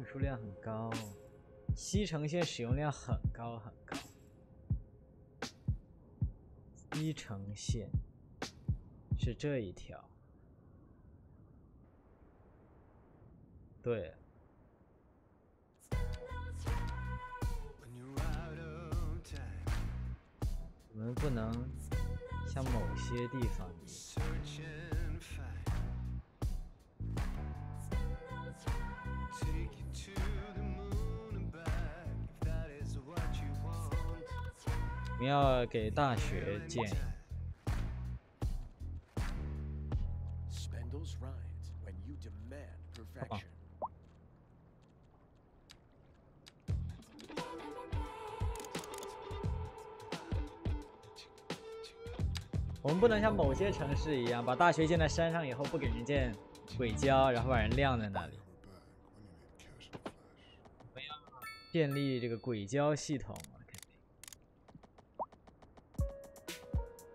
输量很高，西城线使用量很高很高。西城线是这一条，对。 我们不能像某些地方我们要给大学建议。我们不能像某些城市一样，把大学建在山上以后不给人建轨交，然后把人晾在那里。我们要建立这个轨交系统啊，肯定。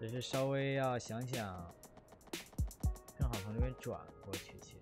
只是稍微要想想，正好从这边转过去，其实。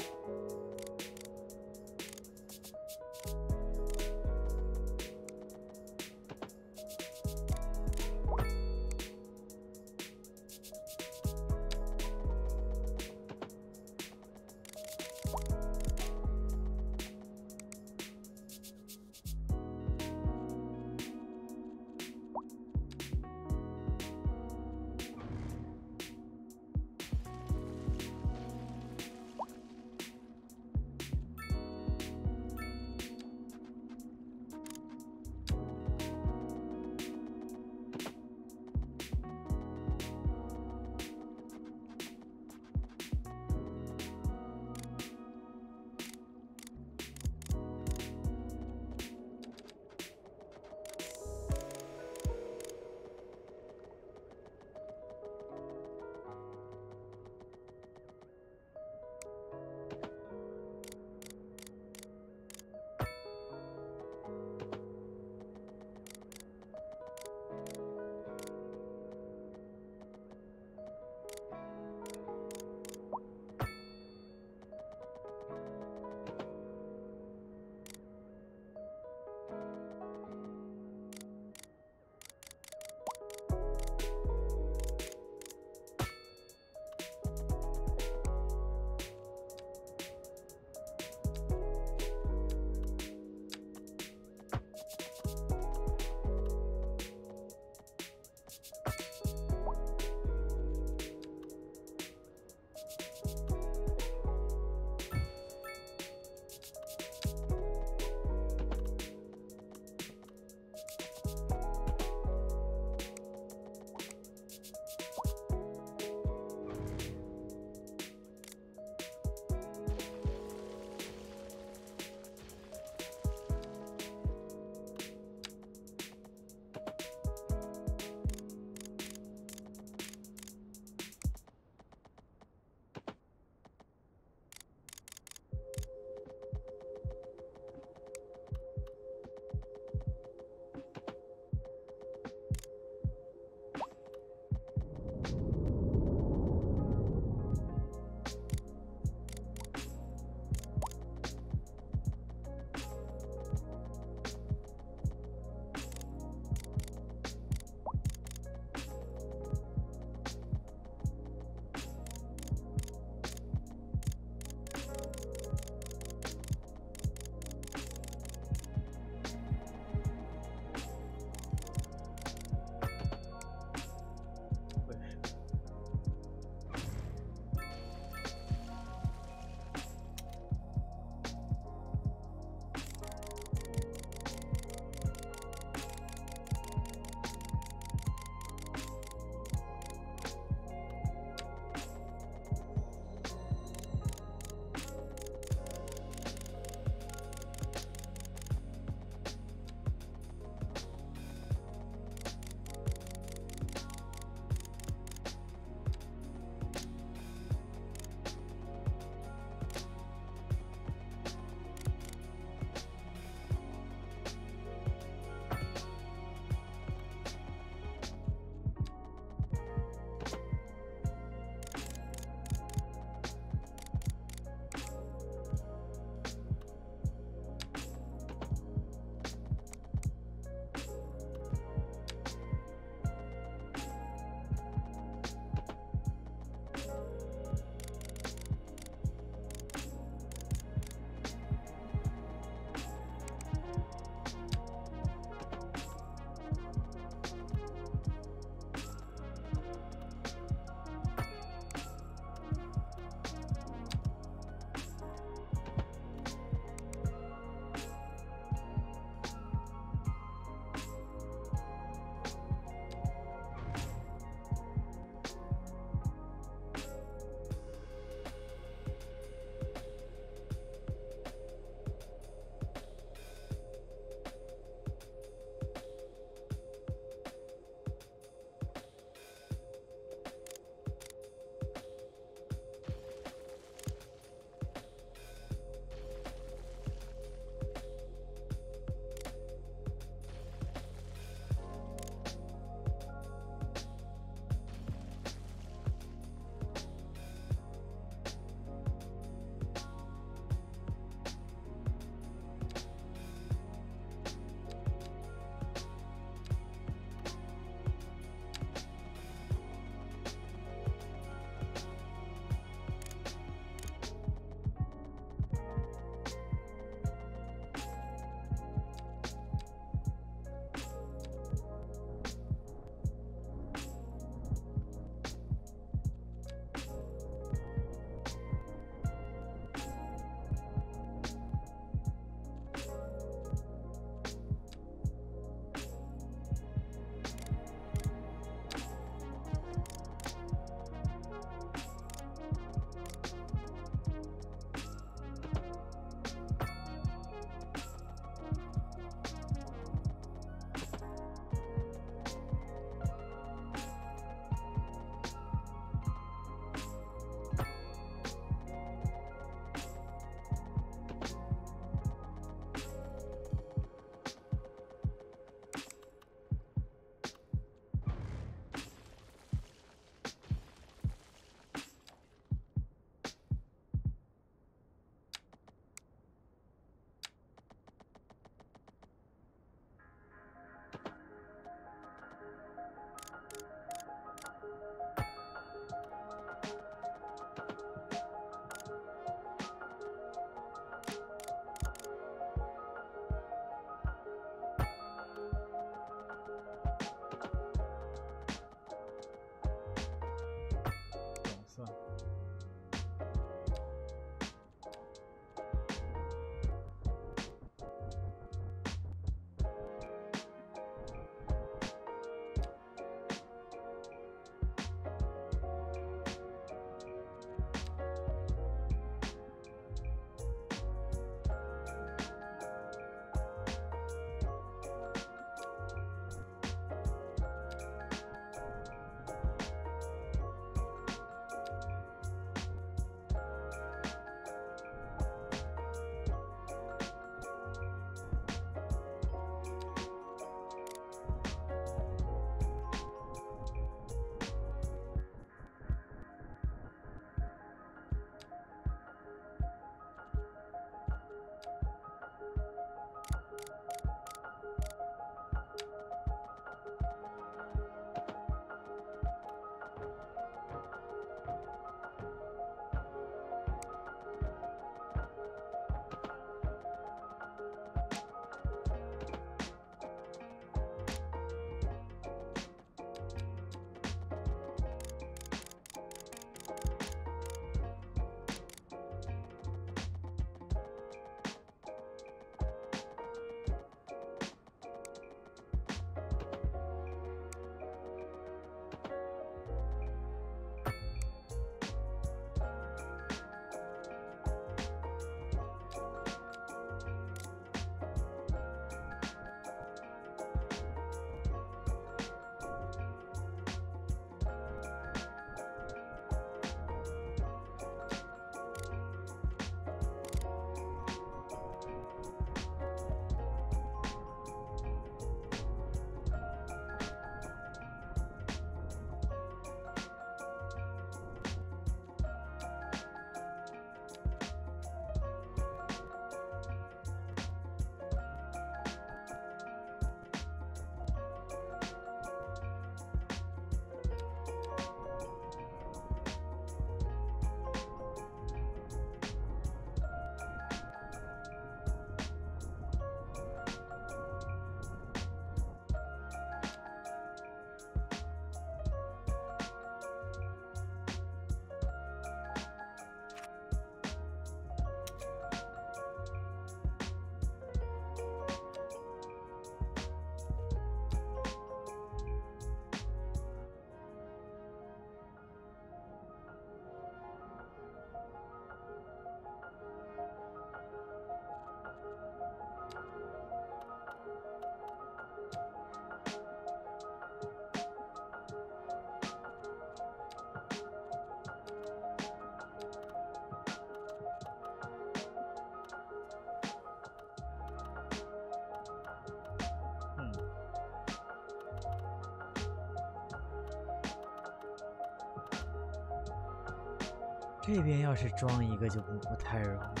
这边要是装一个就不太容易。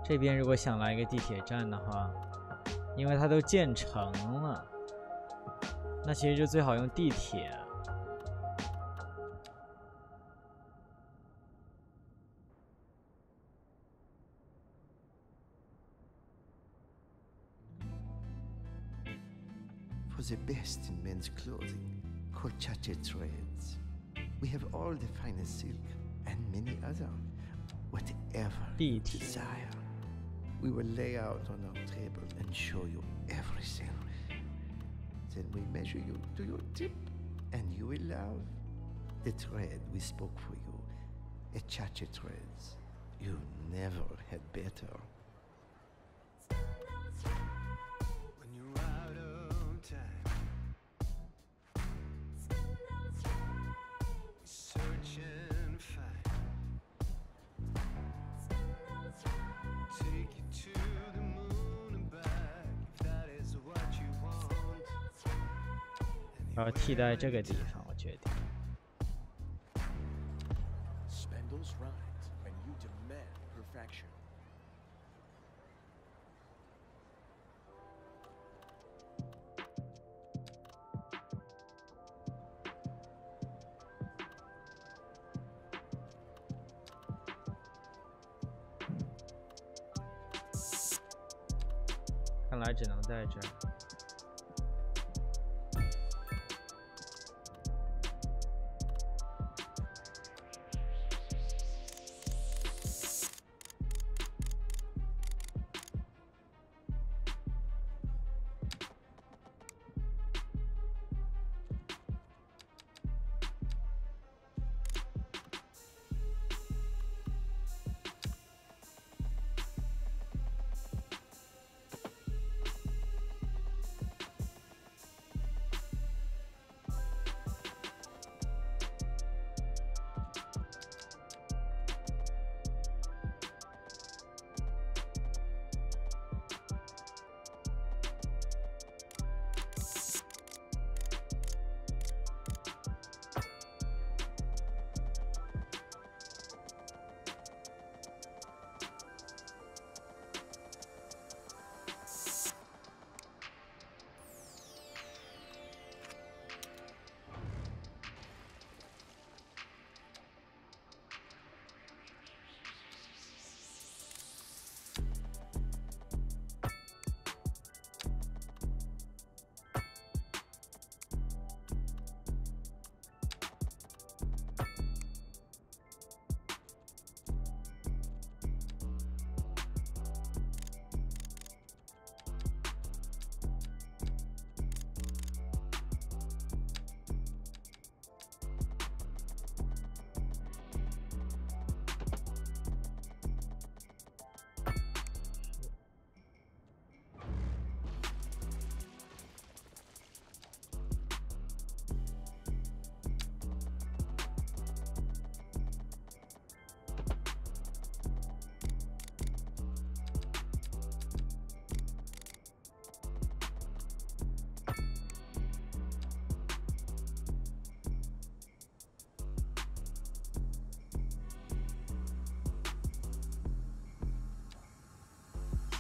这边如果想来一个地铁站的话，因为它都建成了，那其实就最好用地铁。For the best in men's clothing, called Chache Threads. We have all the finest silk and many other, whatever you desire. We will lay out on our table and show you everything. Then we measure you to your tip, and you will love the thread we spoke for you. A Chache Threads. You never had better.然后替代这个地方，我决定。看来只能在这儿。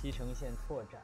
西城线拓展。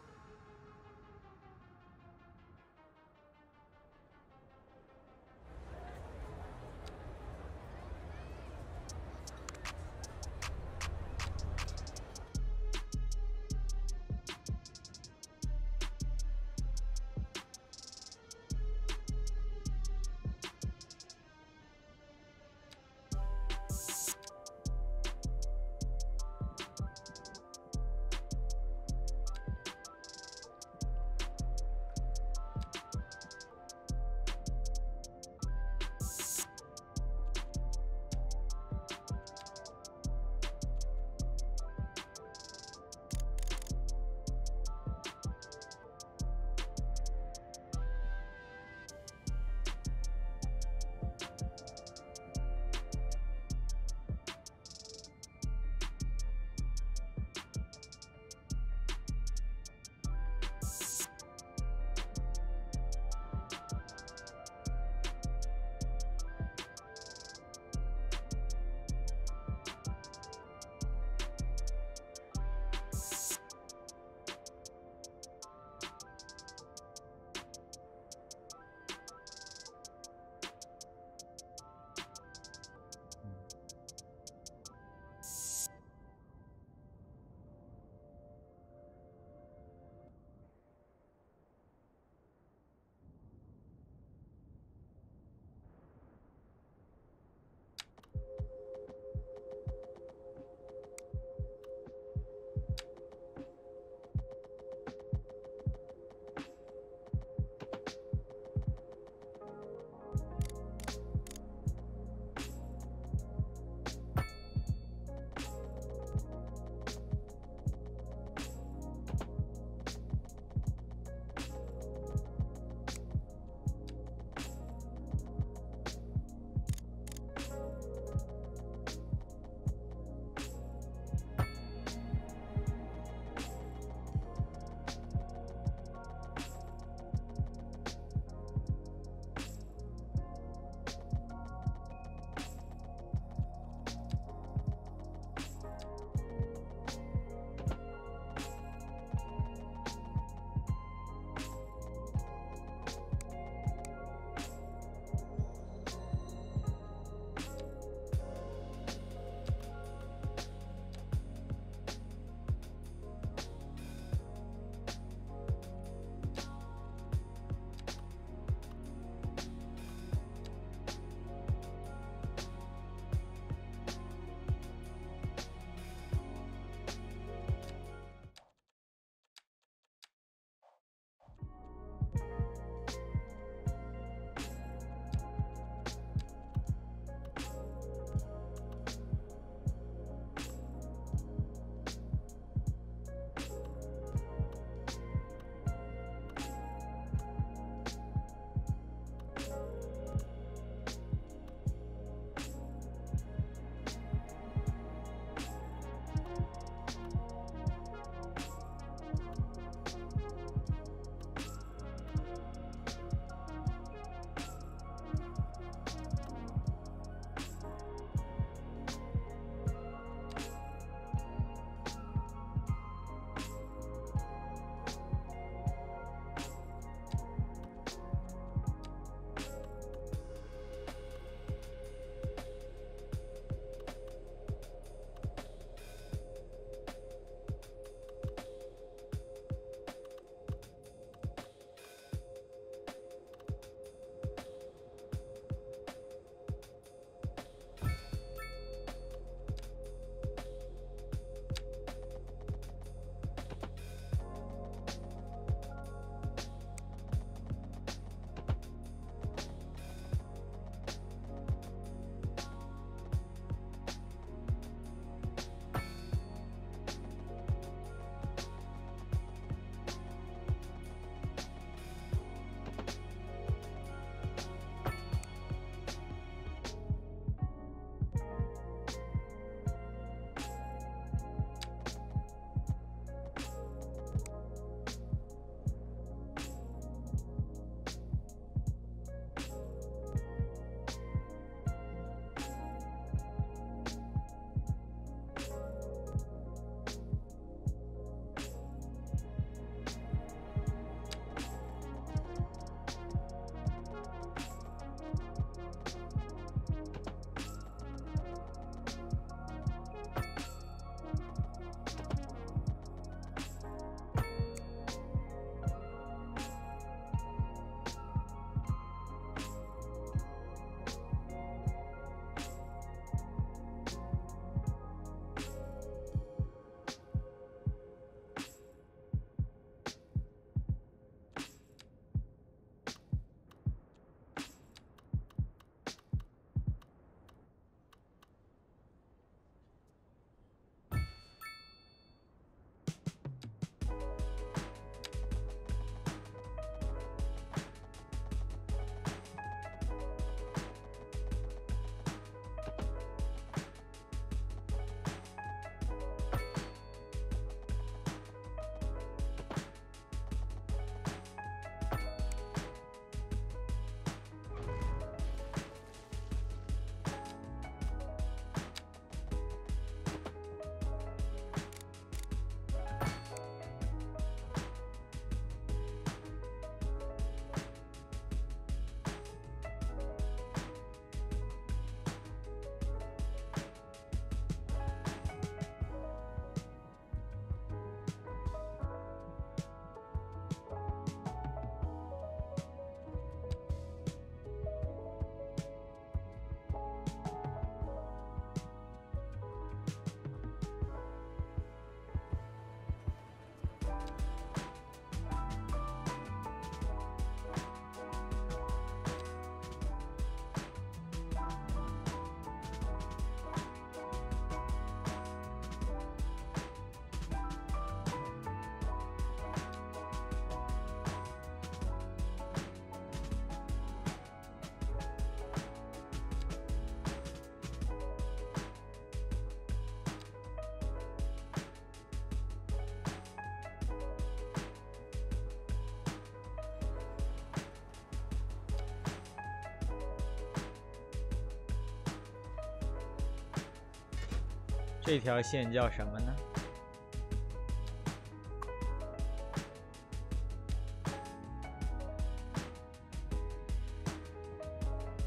这条线叫什么呢？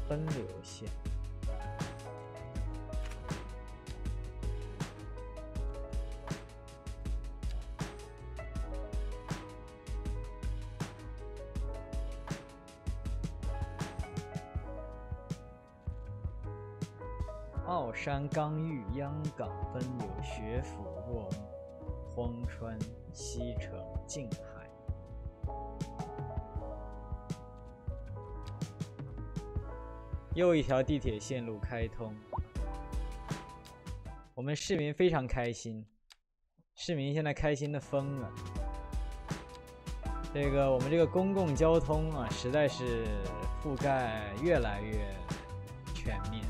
分流线。奥山冈玉央港分流学府卧木荒川西城静海。又一条地铁线路开通，我们市民非常开心，市民现在开心的疯了。我们这个公共交通啊，实在是覆盖越来越全面。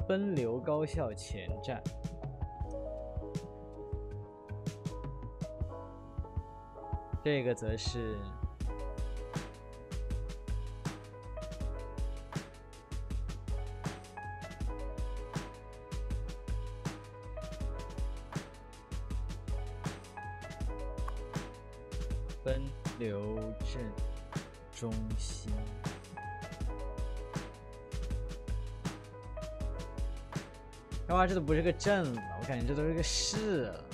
分流高校前站，这个则是分流镇中心。哇，这都不是个镇了，我感觉这都是个市了，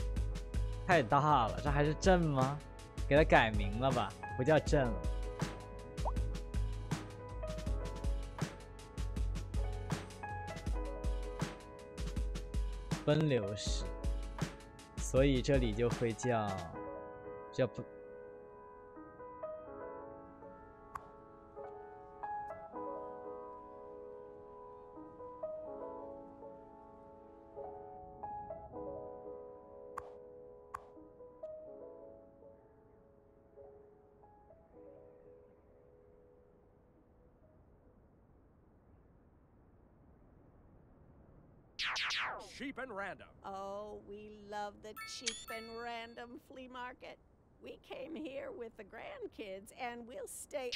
太大了，这还是镇吗？给它改名了吧，不叫镇了。分流市，所以这里就会叫不。Cheap and random. Oh, we love the cheap and random flea market. We came here with the grandkids and we'll stay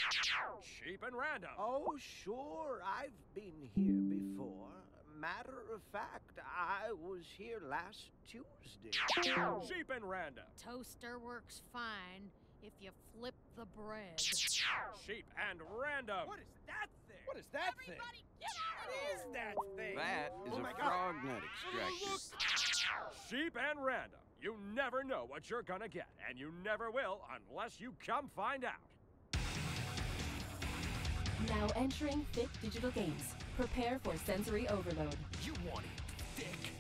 Cheap and random. Oh, sure, I've been here before. Matter of fact, I was here last Tuesday. Cheap and random. Toaster works fine if you flip the bread. Cheap and random. What is that thing? What is that Everybody thing? get out What is that thing? That is Oh a my God. frog nut extraction. Cheap and random. You never know what you're gonna get, and you never will unless you come find out. Now entering thick digital games. Prepare for sensory overload. You want it thick.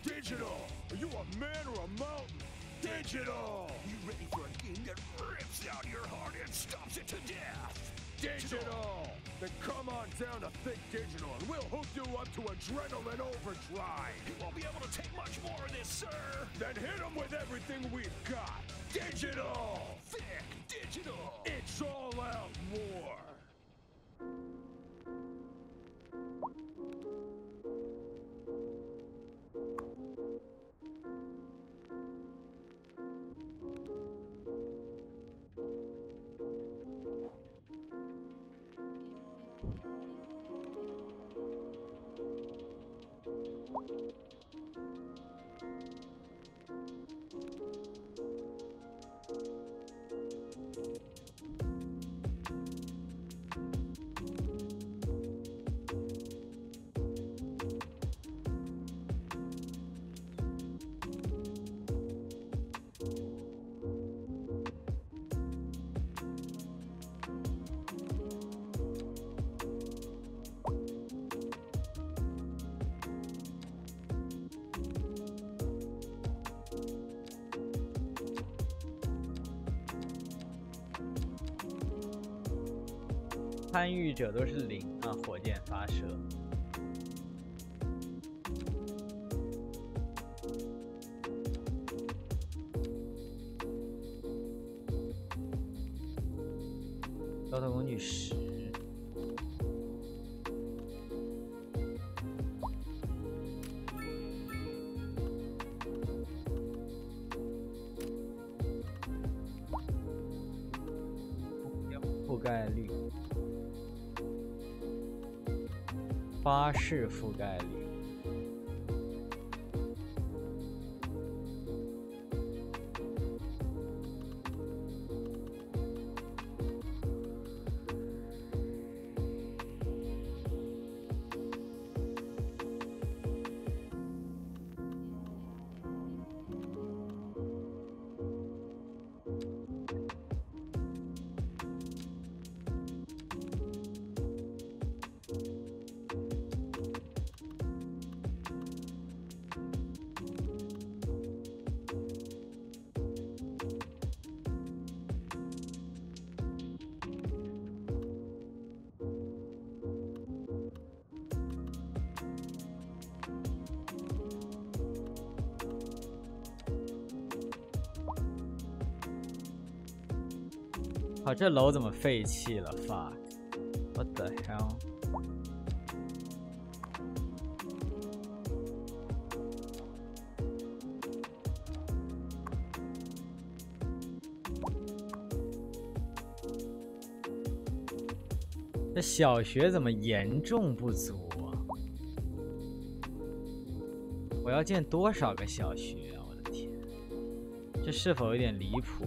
Digital. Are you a man or a mountain? Digital. You ready for a game that rips out your heart and stops it to death? Digital. Then come on down to Thick Digital, and we'll hook you up to adrenaline overdrive. You won't be able to take much more of this, sir. Then hit them with everything we've got. Digital. Thick Digital. It's all out war.参与者都是0啊，火箭发射。交通工具10。覆盖率，巴士覆盖率。好，这楼怎么废弃了 ？fuck， what the hell？ 这小学怎么严重不足啊？我要建多少个小学啊？我的天，这是否有点离谱？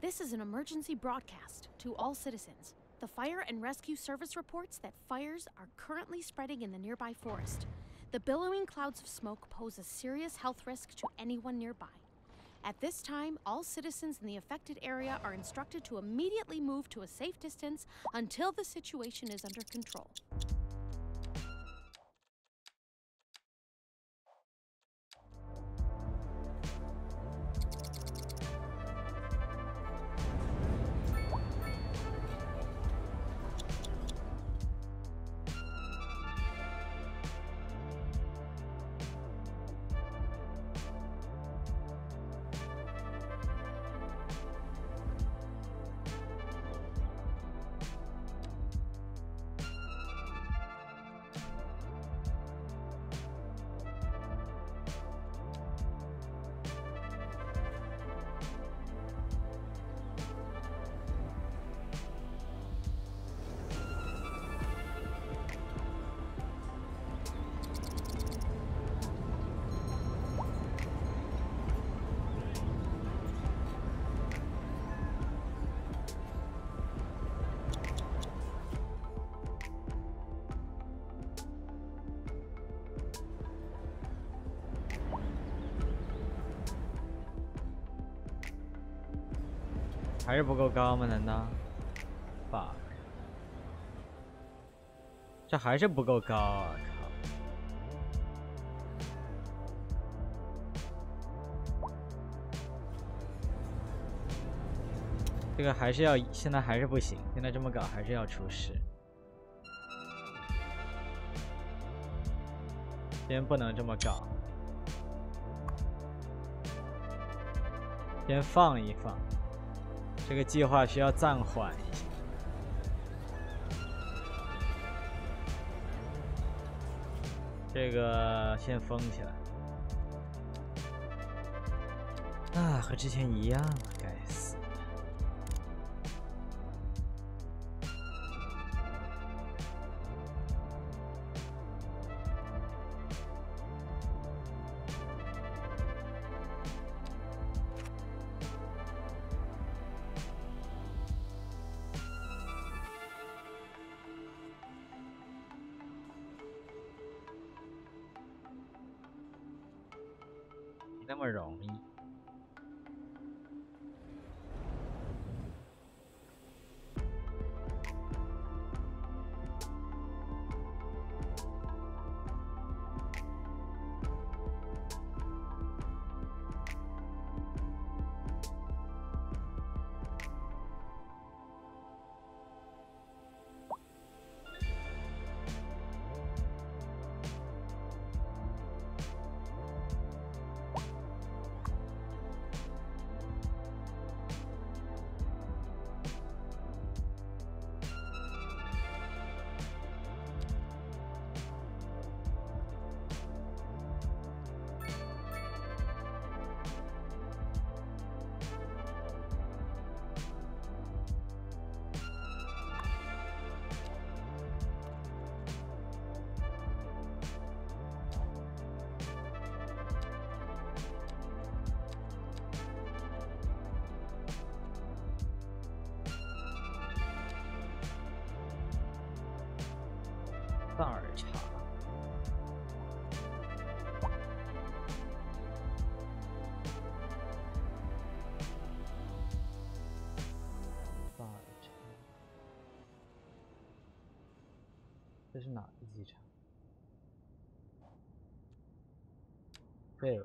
This is an emergency broadcast to all citizens. The Fire and Rescue Service reports that fires are currently spreading in the nearby forest. The billowing clouds of smoke pose a serious health risk to anyone nearby. At this time, all citizens in the affected area are instructed to immediately move to a safe distance until the situation is under control.还是不够高吗？难道？bug， 这还是不够高啊！靠！这个还是要，现在还是不行，现在这么搞还是要出事。先不能这么搞，先放一放。这个计划需要暂缓一下。这个先封起来。啊，和之前一样，该死。那么容易。这是哪个机场？对。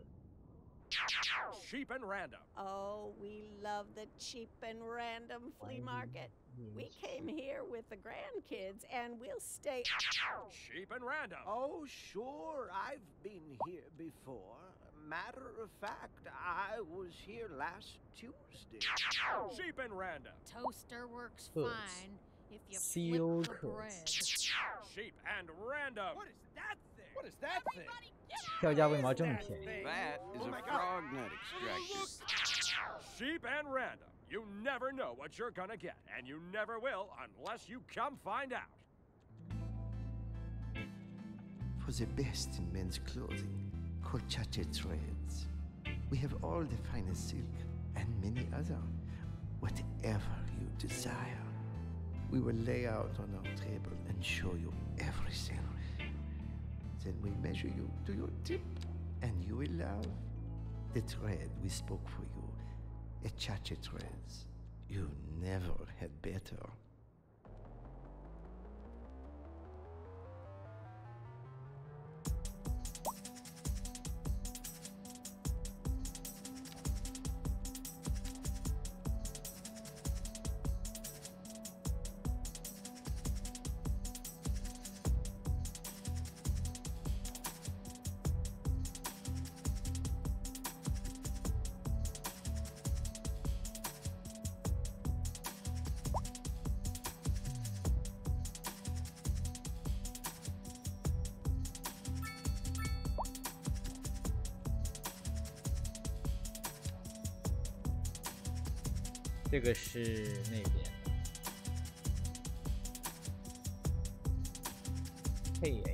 Cheap and random. Oh, we love the cheap and random flea market. We came here with the grandkids and we'll stay. Cheap and random. Oh, sure, I've been here before. Matter of fact, I was here last Tuesday. Cheap and random. Toaster works Good. fine if you Sealed flip the bread. Cheap and random. What is that thing? What is that thing? 票价为毛这么便宜？ That is a frog nut extraction. Cheap and random. You never know what you're gonna get, and you never will unless you come find out. For the best in men's clothing, Colchate Threads. We have all the finest silk and many other, whatever you desire. We will lay out on our table and show you everything. Then we measure you to your tip, and you will love the thread we spoke for you. At Chache Threads, you never had better. 这个是那边KHI。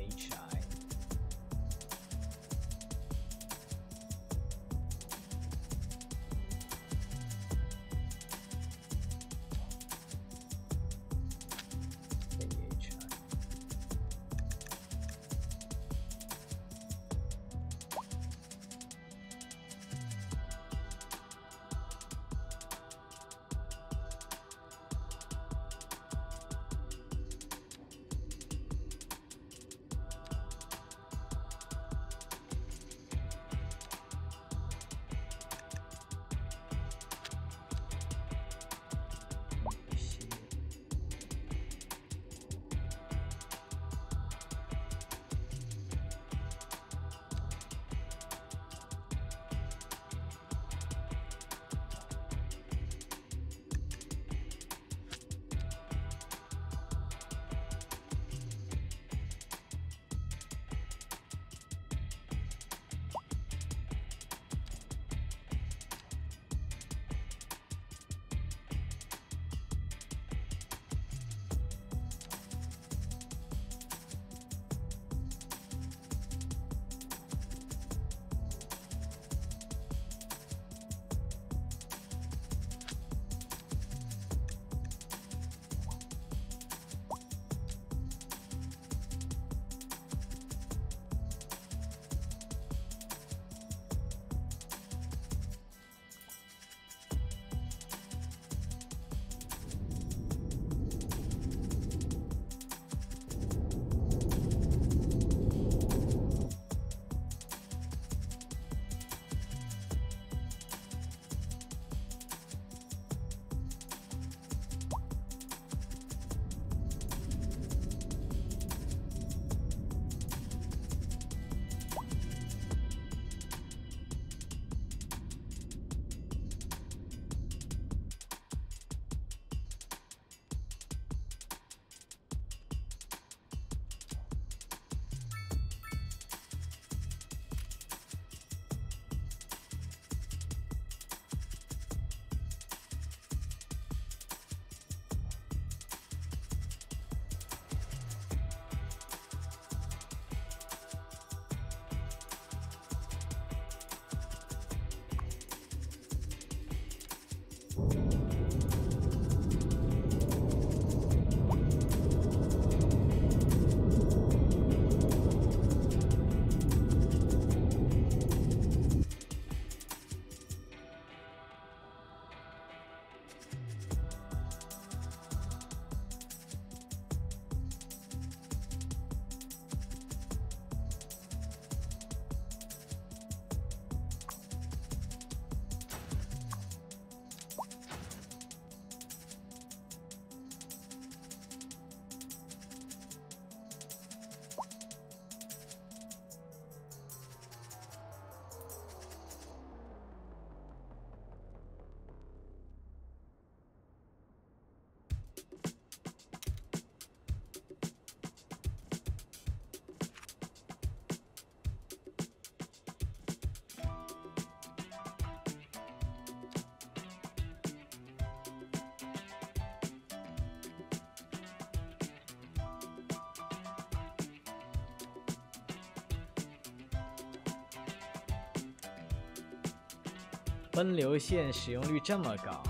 分流线使用率这么高，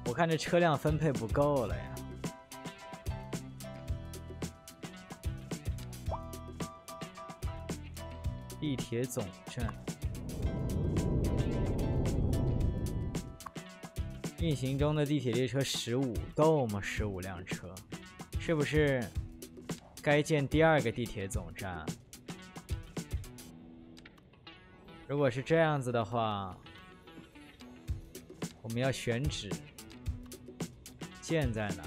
我看这车辆分配不够了呀。地铁总站运行中的地铁列车15够吗？15辆车，是不是该建第2个地铁总站？如果是这样子的话，我们要选址建在哪？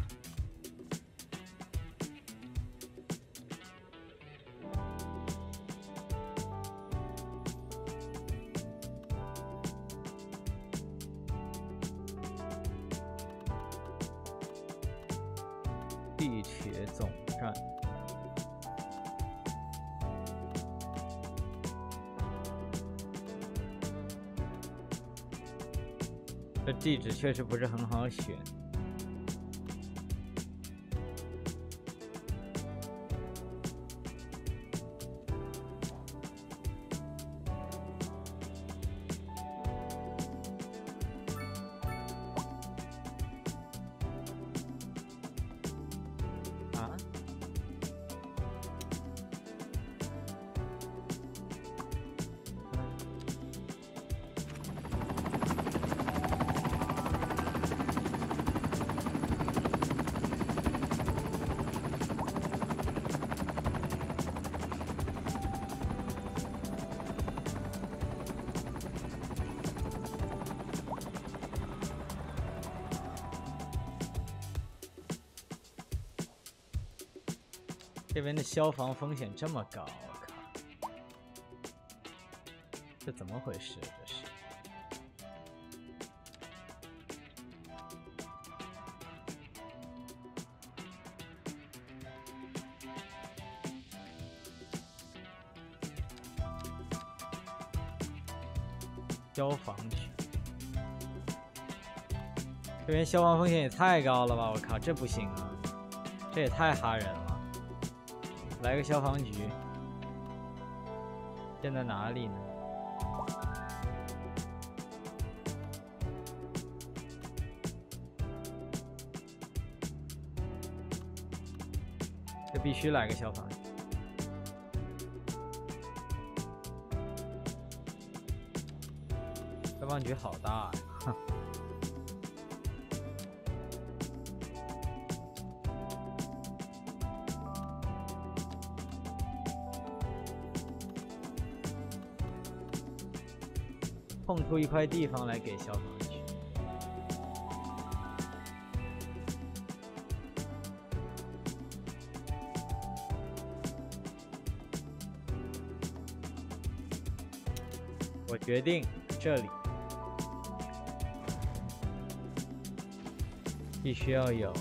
地铁总站。这地址确实不是很好选。这边的消防风险这么高，我靠，这怎么回事？这是。消防局，这边消防风险也太高了吧！我靠，这不行啊，这也太哈人了。来个消防局，建在哪里呢？这必须来个消防局。消防局好大呀！哼。空出一块地方来给消防局。我决定这里必须要有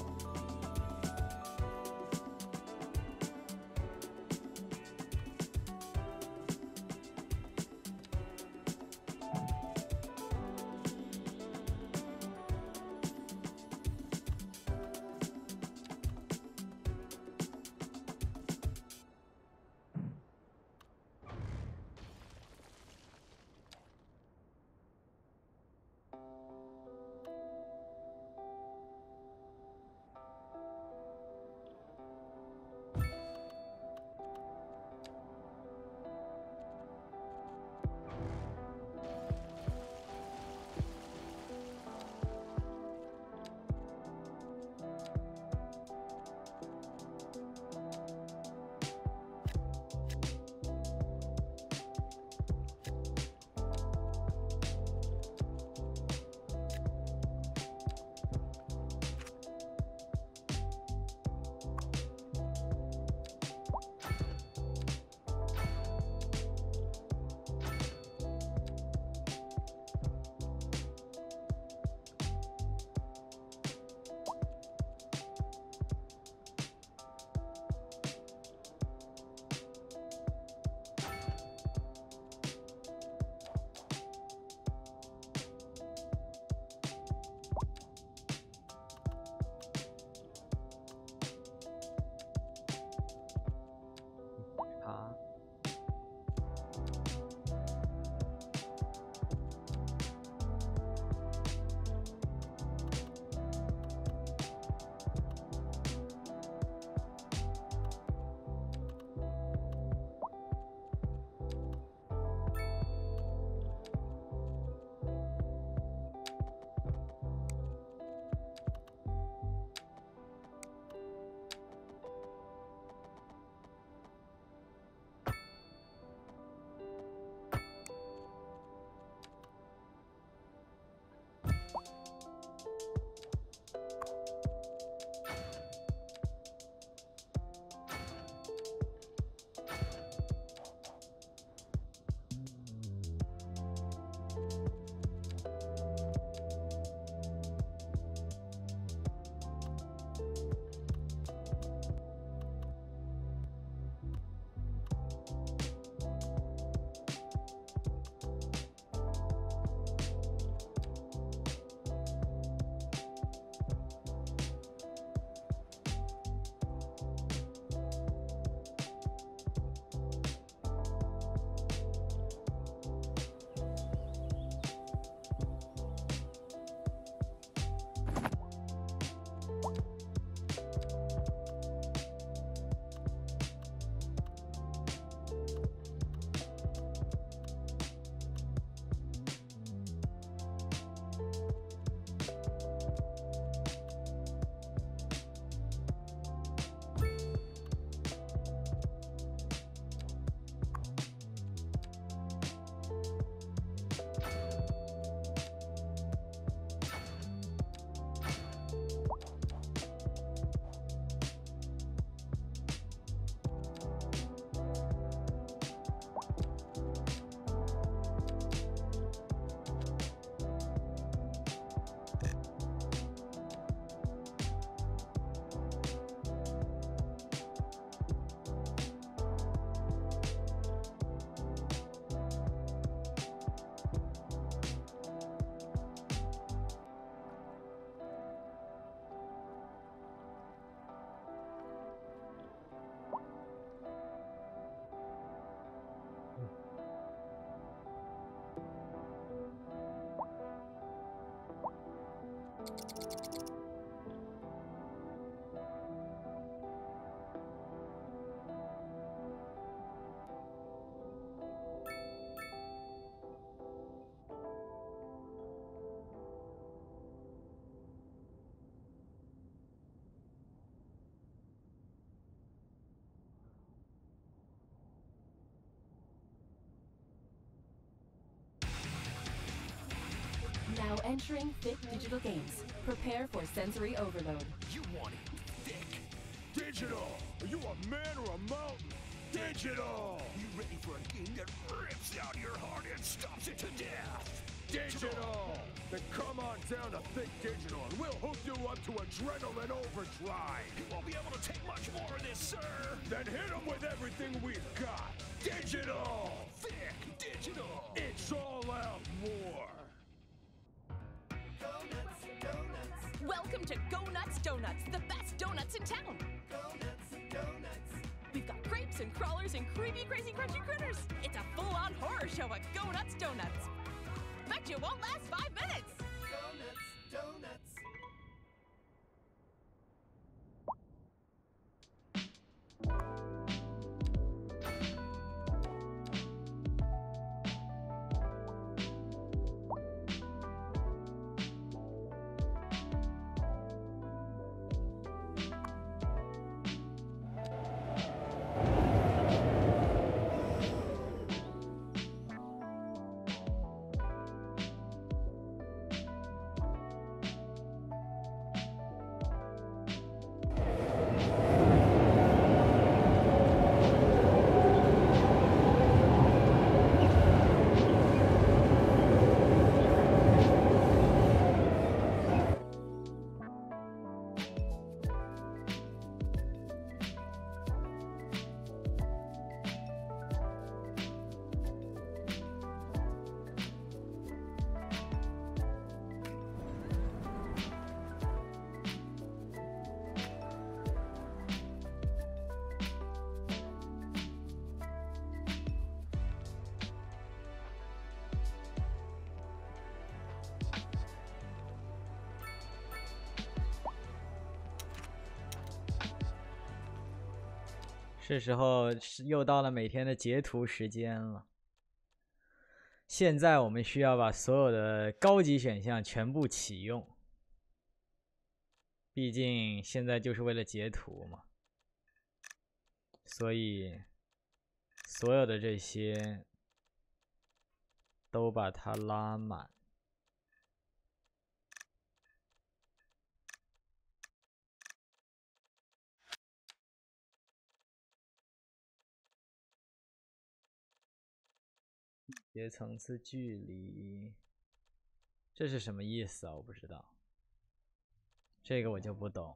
Now entering thick digital games. Prepare for sensory overload. You want it thick. Digital! Are you a man or a mountain? Digital! You ready for a game that rips out your heart and stops it to death? Digital! Then come on down to Thick Digital and we'll hook you up to adrenaline overdrive. You won't be able to take much more of this, sir. Then hit them with everything we've got. Digital! Thick Digital! It's all out war. Welcome to Go Nuts Donuts, the best donuts in town. Go nuts, donuts. We've got crepes and crawlers and creepy, crazy, crunchy critters. It's a full-on horror show at Go Nuts Donuts. Bet you won't last 5 minutes. Go nuts, donuts. 是时候又到了每天的截图时间了。现在我们需要把所有的高级选项全部启用，毕竟现在就是为了截图嘛，所以所有的这些都把它拉满。节层次距离，这是什么意思啊？我不知道，这个我就不懂。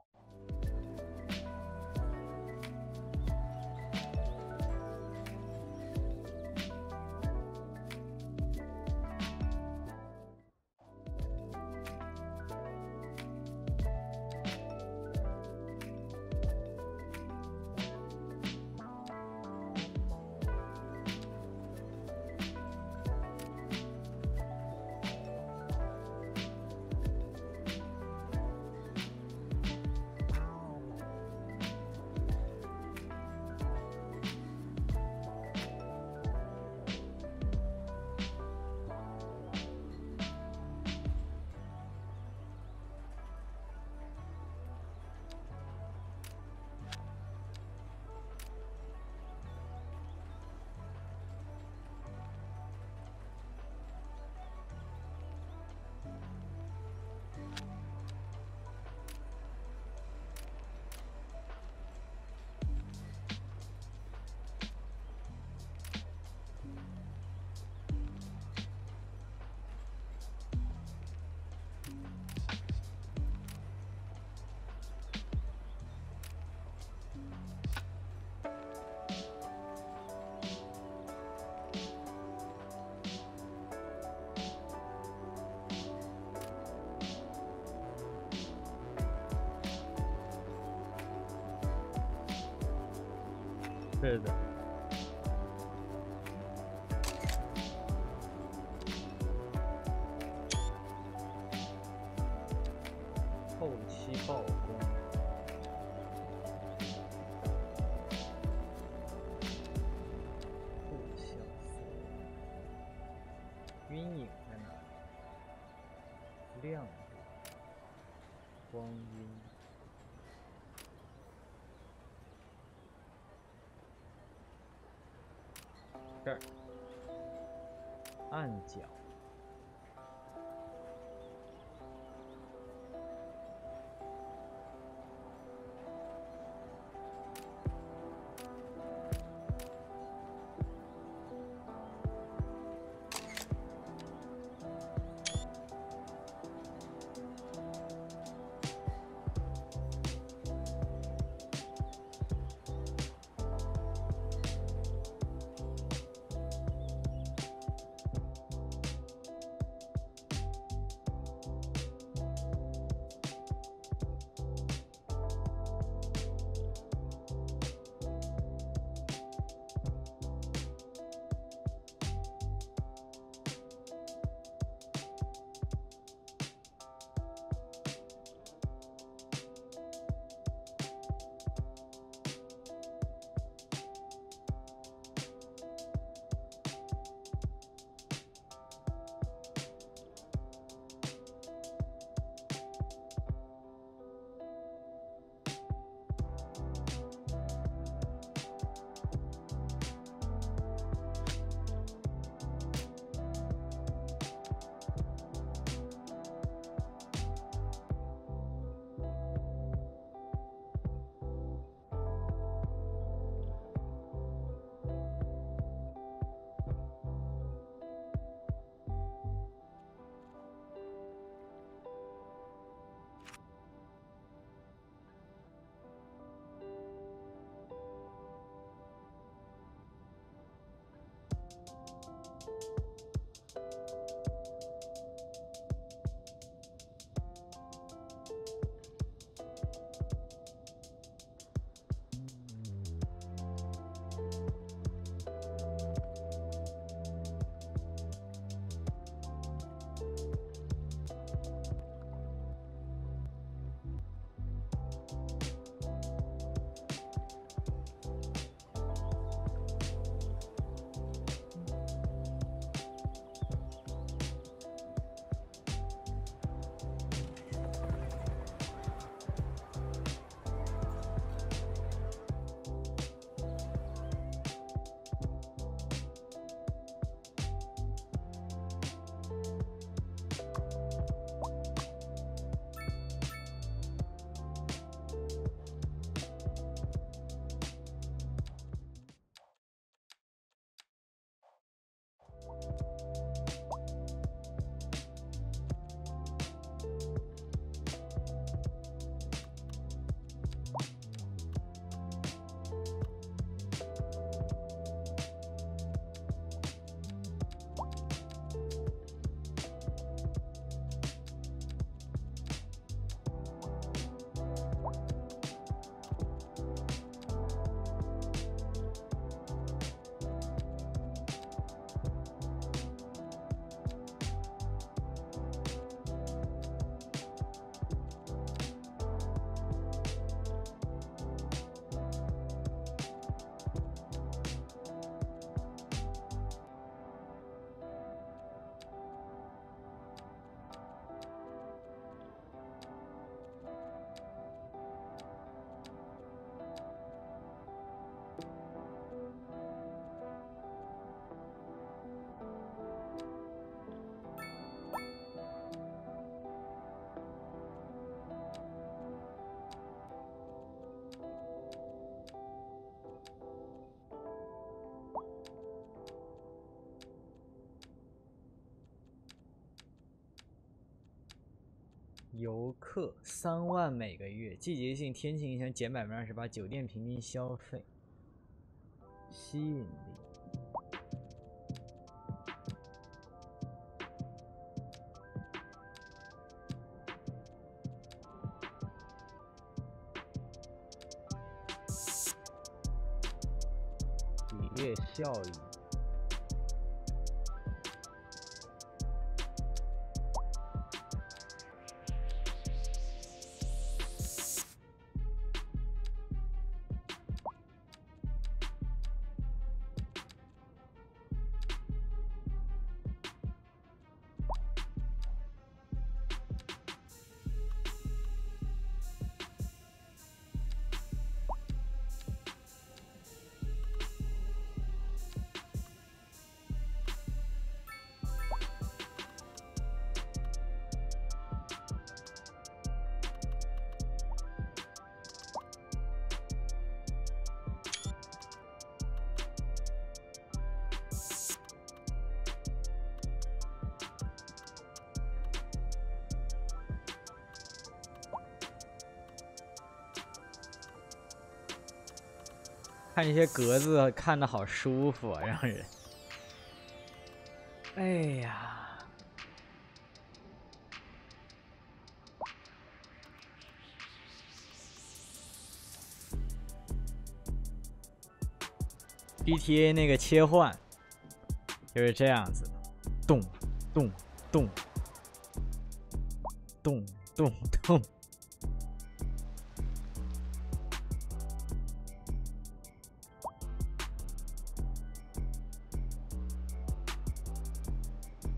是的。亮度、光晕。这儿暗角。游客3万每个月，季节性天气影响减28%，酒店平均消费，吸引力。礼乐效益。看这些格子看着好舒服啊，让人。哎呀。GTA 那个切换就是这样子的，动动动动动动。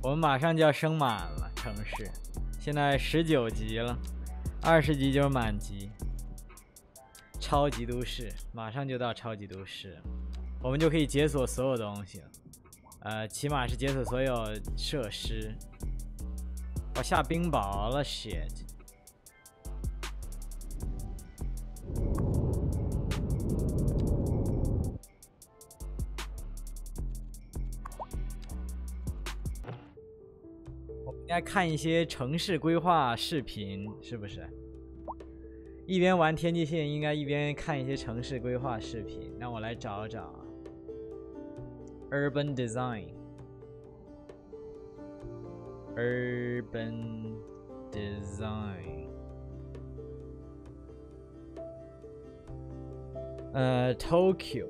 我们马上就要升满了城市，现在19级了，20级就是满级。超级都市马上就到超级都市，我们就可以解锁所有东西了。起码是解锁所有设施。我下冰雹了 ，shit！ 我们应该看一些城市规划视频，是不是？一边玩天际线，应该一边看一些城市规划视频。让我来找找。Urban Design。Urban Design。Tokyo。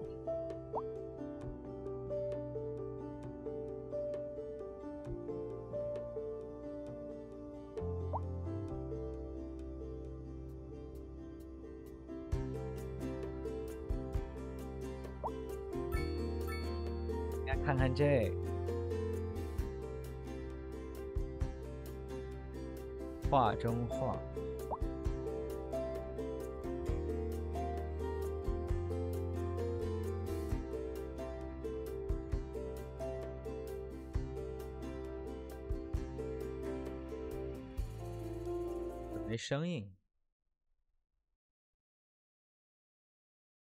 看看这个，画中画。没声音。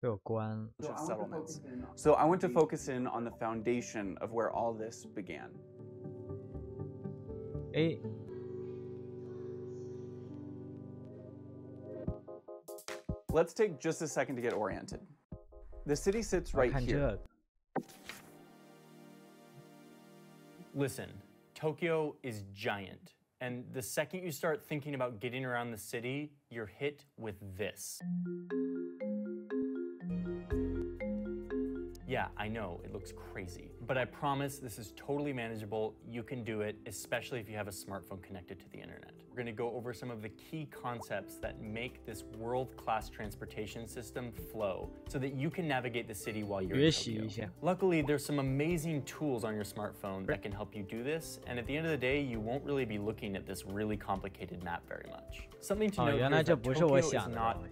被我关了。 settlements. So I want to focus in on the foundation of where all this began. Let's take just a second to get oriented. The city sits right here. Listen, Tokyo is giant. And the second you start thinking about getting around the city, you're hit with this. Yeah, I know, it looks crazy, but I promise this is totally manageable. You can do it, especially if you have a smartphone connected to the internet. We're gonna go over some of the key concepts that make this world-class transportation system flow so that you can navigate the city while you're in Tokyo. Luckily, there's some amazing tools on your smartphone that can help you do this, and at the end of the day, you won't really be looking at this really complicated map very much. Something to note here is that Tokyo is not...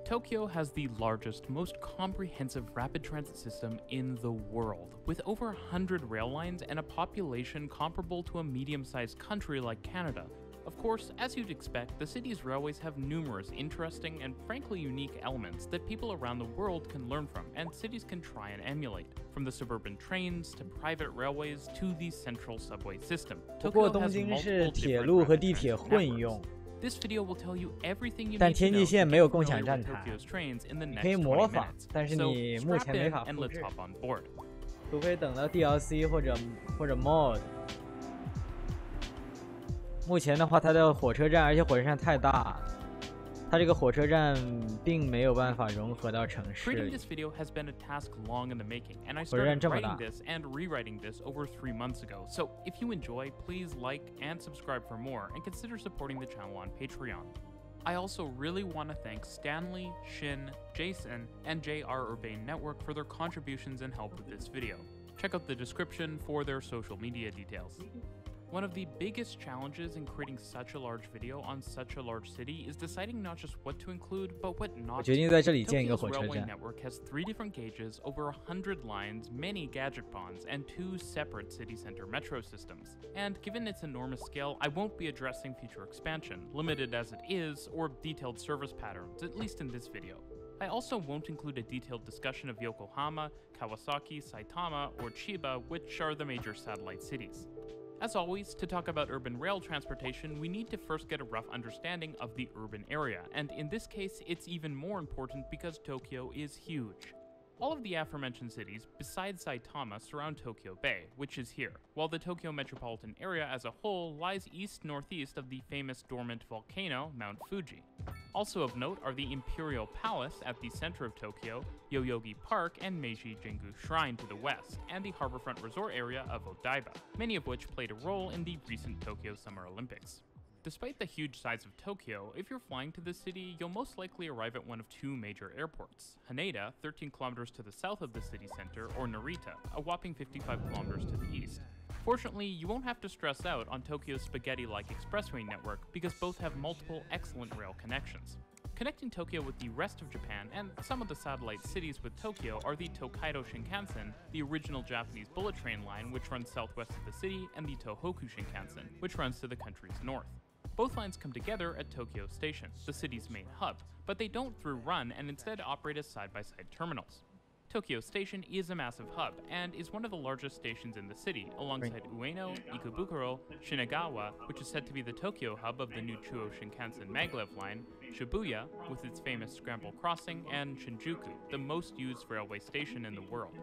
Tokyo has the largest, most comprehensive rapid transit system in the world, with over 100 rail lines and a population comparable to a medium-sized country like Canada. Of course, as you'd expect, the city's railways have numerous interesting and frankly unique elements that people around the world can learn from, and cities can try and emulate. From the suburban trains to private railways to the central subway system. Tokyo has multiple different networks. This video will tell you everything you need to know to get familiar with Tokyo's trains in the next 20 minutes. So strap in and let's hop on board. 除非等到 DLC 或者 mod。目前的话，它的火车站，而且火车站太大，它这个火车站并没有办法融合到城市里。 Creating this video has been a task long in the making, and I started writing this and rewriting this over 3 months ago. So if you enjoy, please like and subscribe for more, and consider supporting the channel on Patreon. I also really want to thank Stanley, Shin, Jason, and JR Urbane Network for their contributions and help with this video. Check out the description for their social media details. One of the biggest challenges in creating such a large video on such a large city is deciding not just what to include, but what not to. Tokyo's railway network has 3 different gauges, over 100 lines, many gadget ponds, and 2 separate city center metro systems. And given its enormous scale, I won't be addressing future expansion, limited as it is, or detailed service patterns, at least in this video. I also won't include a detailed discussion of Yokohama, Kawasaki, Saitama, or Chiba, which are the major satellite cities. As always, to talk about urban rail transportation, we need to first get a rough understanding of the urban area, and in this case, it's even more important because Tokyo is huge. All of the aforementioned cities, besides Saitama, surround Tokyo Bay, which is here, while the Tokyo metropolitan area as a whole lies east-northeast of the famous dormant volcano, Mount Fuji. Also of note are the Imperial Palace at the center of Tokyo, Yoyogi Park, and Meiji Jingu Shrine to the west, and the harborfront resort area of Odaiba, many of which played a role in the recent Tokyo Summer Olympics. Despite the huge size of Tokyo, if you're flying to the city, you'll most likely arrive at one of two major airports: Haneda, 13 kilometers to the south of the city center, or Narita, a whopping 55 kilometers to the east. Fortunately, you won't have to stress out on Tokyo's spaghetti-like expressway network because both have multiple excellent rail connections. Connecting Tokyo with the rest of Japan and some of the satellite cities with Tokyo are the Tokaido Shinkansen, the original Japanese bullet train line which runs southwest of the city, and the Tohoku Shinkansen, which runs to the country's north. Both lines come together at Tokyo Station, the city's main hub, but they don't through run and instead operate as side-by-side terminals. Tokyo Station is a massive hub and is one of the largest stations in the city, alongside Ueno, Ikebukuro, Shinagawa, which is said to be the Tokyo hub of the new Chuo Shinkansen maglev line, Shibuya, with its famous Scramble Crossing, and Shinjuku, the most used railway station in the world.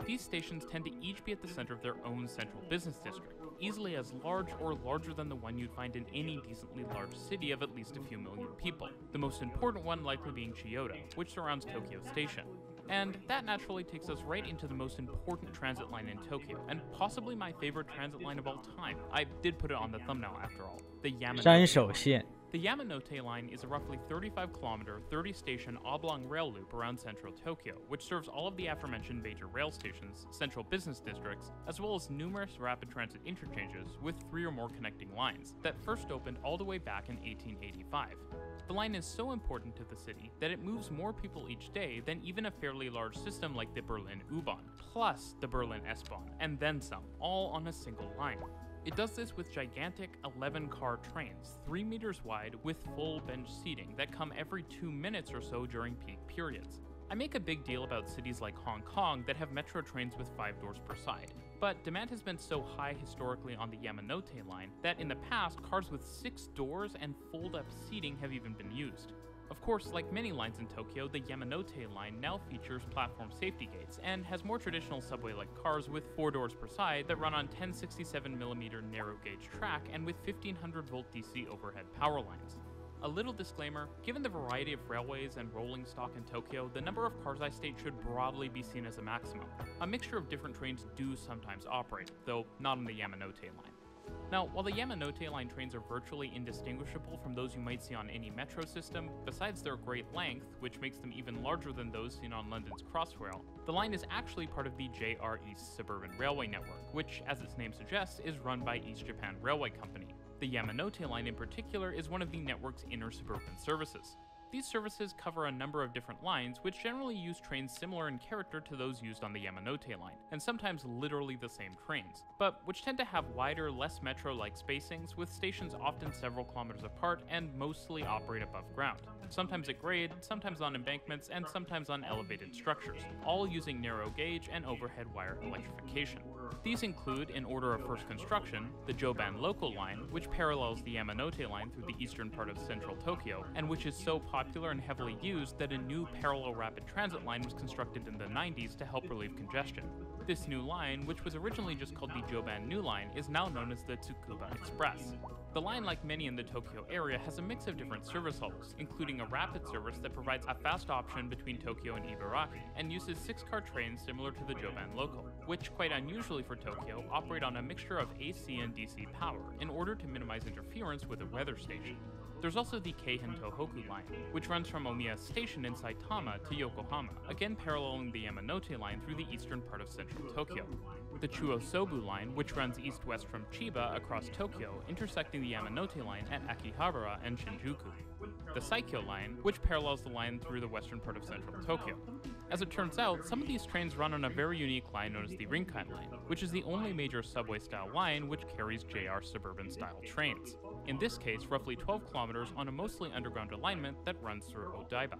These stations tend to each be at the center of their own central business district, easily as large or larger than the one you'd find in any decently large city of at least a few million people, the most important one likely being Chiyoda, which surrounds Tokyo Station. And that naturally takes us right into the most important transit line in Tokyo, and possibly my favorite transit line of all time. I did put it on the thumbnail after all, the Yamanote line. The Yamanote line is a roughly 35-kilometer, 30-station oblong rail loop around central Tokyo, which serves all of the aforementioned major rail stations, central business districts, as well as numerous rapid transit interchanges with 3 or more connecting lines that first opened all the way back in 1885. The line is so important to the city that it moves more people each day than even a fairly large system like the Berlin U-Bahn, plus the Berlin S-Bahn, and then some, all on a single line. It does this with gigantic 11-car trains, 3 meters wide with full bench seating that come every 2 minutes or so during peak periods. I make a big deal about cities like Hong Kong that have metro trains with 5 doors per side, but demand has been so high historically on the Yamanote line that in the past, cars with 6 doors and fold-up seating have even been used. Of course, like many lines in Tokyo, the Yamanote line now features platform safety gates and has more traditional subway-like cars with 4 doors per side that run on 1067mm narrow-gauge track and with 1500-volt DC overhead power lines. A little disclaimer, given the variety of railways and rolling stock in Tokyo, the number of cars I state should broadly be seen as a maximum. A mixture of different trains do sometimes operate, though not on the Yamanote line. Now, while the Yamanote line trains are virtually indistinguishable from those you might see on any metro system, besides their great length, which makes them even larger than those seen on London's Crossrail, the line is actually part of the JR East Suburban Railway Network, which, as its name suggests, is run by East Japan Railway Company. The Yamanote line in particular is one of the network's inner suburban services. These services cover a number of different lines, which generally use trains similar in character to those used on the Yamanote line, and sometimes literally the same trains, but which tend to have wider, less metro-like spacings, with stations often several kilometers apart and mostly operate above ground, sometimes at grade, sometimes on embankments, and sometimes on elevated structures, all using narrow gauge and overhead wire electrification. These include, in order of first construction, the Joban Local Line, which parallels the Yamanote line through the eastern part of central Tokyo, and which is so popular and heavily used that a new parallel rapid transit line was constructed in the 90s to help relieve congestion. This new line, which was originally just called the Joban New Line, is now known as the Tsukuba Express. The line, like many in the Tokyo area, has a mix of different service levels, including a rapid service that provides a fast option between Tokyo and Ibaraki, and uses 6-car trains similar to the Joban Local, which, quite unusually for Tokyo, operate on a mixture of AC and DC power in order to minimize interference with a weather station. There's also the Keihin Tohoku line, which runs from Omiya Station in Saitama to Yokohama, again paralleling the Yamanote line through the eastern part of central Tokyo. The Chuo-Sobu line, which runs east-west from Chiba across Tokyo, intersecting the Yamanote line at Akihabara and Shinjuku. The Saikyo line, which parallels the line through the western part of central Tokyo. As it turns out, some of these trains run on a very unique line known as the Rinkai line, which is the only major subway-style line which carries JR suburban-style trains. In this case, roughly 12 kilometers on a mostly underground alignment that runs through Odaiba.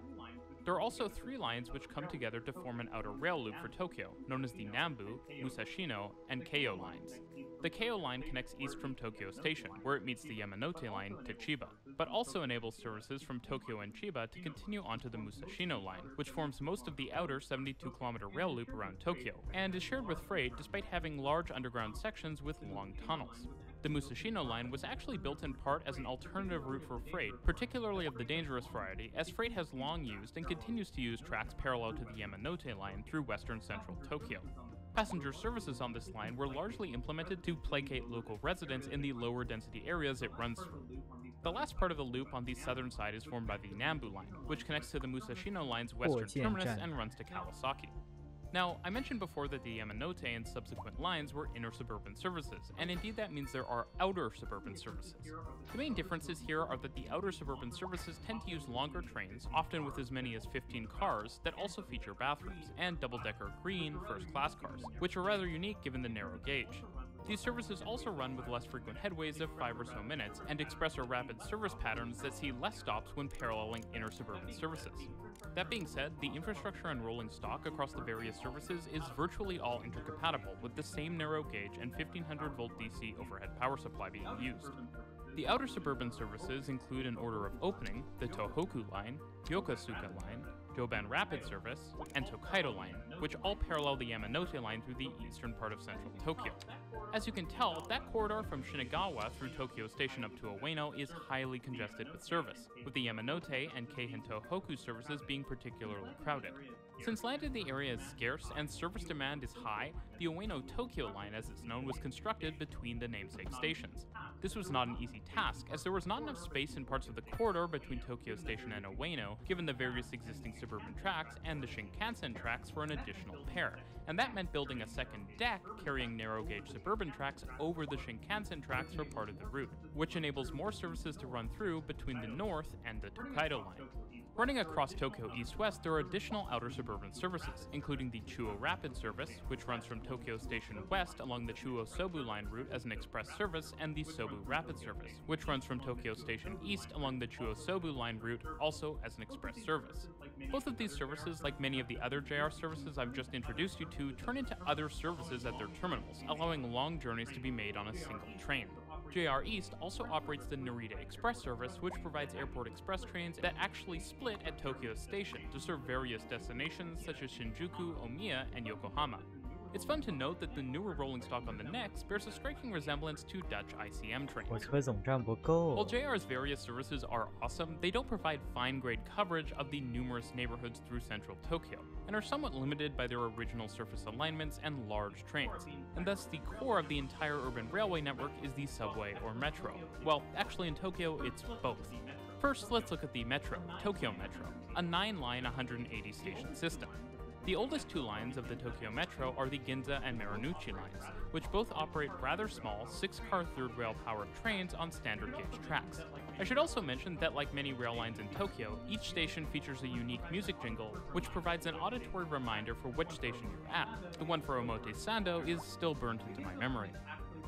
There are also 3 lines which come together to form an outer rail loop for Tokyo, known as the Nambu, Musashino, and Keio lines. The Keio line connects east from Tokyo Station, where it meets the Yamanote line, to Chiba, but also enables services from Tokyo and Chiba to continue onto the Musashino line, which forms most of the outer 72-kilometer rail loop around Tokyo, and is shared with freight despite having large underground sections with long tunnels. The Musashino line was actually built in part as an alternative route for freight, particularly of the dangerous variety, as freight has long used and continues to use tracks parallel to the Yamanote line through western central Tokyo. Passenger services on this line were largely implemented to placate local residents in the lower density areas it runs through. The last part of the loop on the southern side is formed by the Nambu line, which connects to the Musashino line's western terminus and runs to Kawasaki. Now, I mentioned before that the Yamanote and subsequent lines were inner suburban services, and indeed that means there are outer suburban services. The main differences here are that the outer suburban services tend to use longer trains, often with as many as 15 cars, that also feature bathrooms, and double-decker green first-class cars, which are rather unique given the narrow gauge. These services also run with less frequent headways of 5 or so minutes, and express or rapid service patterns that see less stops when paralleling inner suburban services. That being said, the infrastructure and rolling stock across the various services is virtually all intercompatible, with the same narrow gauge and 1500-volt DC overhead power supply being used. The outer suburban services include, in order of opening, the Tohoku line, Yokosuka line, Joban Rapid Service, and Tokaido line, which all parallel the Yamanote line through the eastern part of central Tokyo. As you can tell, that corridor from Shinagawa through Tokyo Station up to Ueno is highly congested with service, with the Yamanote and Keihin Tohoku services being particularly crowded. Since land in the area is scarce and service demand is high, the Ueno-Tokyo line, as it's known, was constructed between the namesake stations. This was not an easy task, as there was not enough space in parts of the corridor between Tokyo Station and Ueno, given the various existing suburban tracks and the Shinkansen tracks for an additional pair, and that meant building a second deck carrying narrow-gauge suburban tracks over the Shinkansen tracks for part of the route, which enables more services to run through between the north and the Tokaido line. Running across Tokyo east-west, there are additional outer suburban services, including the Chuo Rapid Service, which runs from Tokyo Station west along the Chuo-Sobu line route as an express service, and the Sobu Rapid Service, which runs from Tokyo Station east along the Chuo-Sobu line route also as an express service. Both of these services, like many of the other JR services I've just introduced you to, turn into other services at their terminals, allowing long journeys to be made on a single train. JR East also operates the Narita Express service, which provides airport express trains that actually split at Tokyo Station to serve various destinations such as Shinjuku, Omiya, and Yokohama. It's fun to note that the newer rolling stock on the necks bears a striking resemblance to Dutch ICM trains. While JR's various services are awesome, they don't provide fine-grade coverage of the numerous neighborhoods through central Tokyo, and are somewhat limited by their original surface alignments and large trains, and thus the core of the entire urban railway network is the subway or metro. Well, actually in Tokyo, it's both. First, let's look at the metro, Tokyo Metro, a 9-line 180-station system. The oldest 2 lines of the Tokyo Metro are the Ginza and Marunouchi lines, which both operate rather small 6-car third-rail powered trains on standard gauge tracks. I should also mention that like many rail lines in Tokyo, each station features a unique music jingle, which provides an auditory reminder for which station you're at. The one for Omotesando is still burnt into my memory.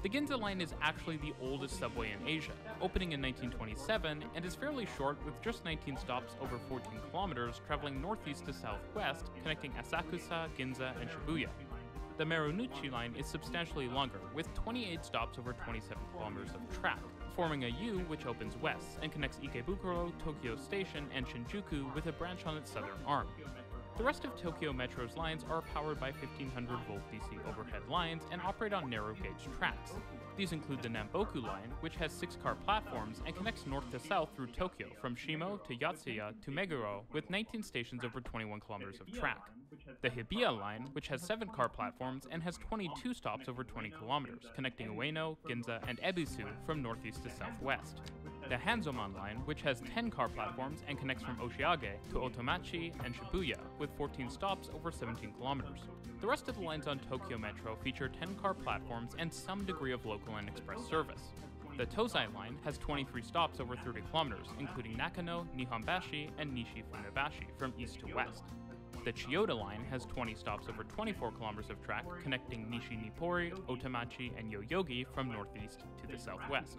The Ginza line is actually the oldest subway in Asia, opening in 1927, and is fairly short with just 19 stops over 14 kilometers traveling northeast to southwest, connecting Asakusa, Ginza, and Shibuya. The Marunouchi line is substantially longer, with 28 stops over 27 kilometers of track, forming a U which opens west and connects Ikebukuro, Tokyo Station, and Shinjuku with a branch on its southern arm. The rest of Tokyo Metro's lines are powered by 1500-volt DC overhead lines and operate on narrow-gauge tracks. These include the Namboku line, which has 6-car platforms and connects north to south through Tokyo, from Shimo to Yotsuya to Meguro, with 19 stations over 21 kilometers of track. The Hibiya line, which has 7-car platforms and has 22 stops over 20 kilometers, connecting Ueno, Ginza, and Ebisu from northeast to southwest. The Hanzoman line, which has 10-car platforms and connects from Oshiage to Otomachi and Shibuya, with 14 stops over 17 kilometers. The rest of the lines on Tokyo Metro feature 10-car platforms and some degree of local and express service. The Tozai line has 23 stops over 30 kilometers, including Nakano, Nihonbashi, and Nishi Funabashi from east to west. The Chiyoda line has 20 stops over 24 kilometers of track, connecting Nishi Nippori, Otamachi, and Yoyogi from northeast to the southwest.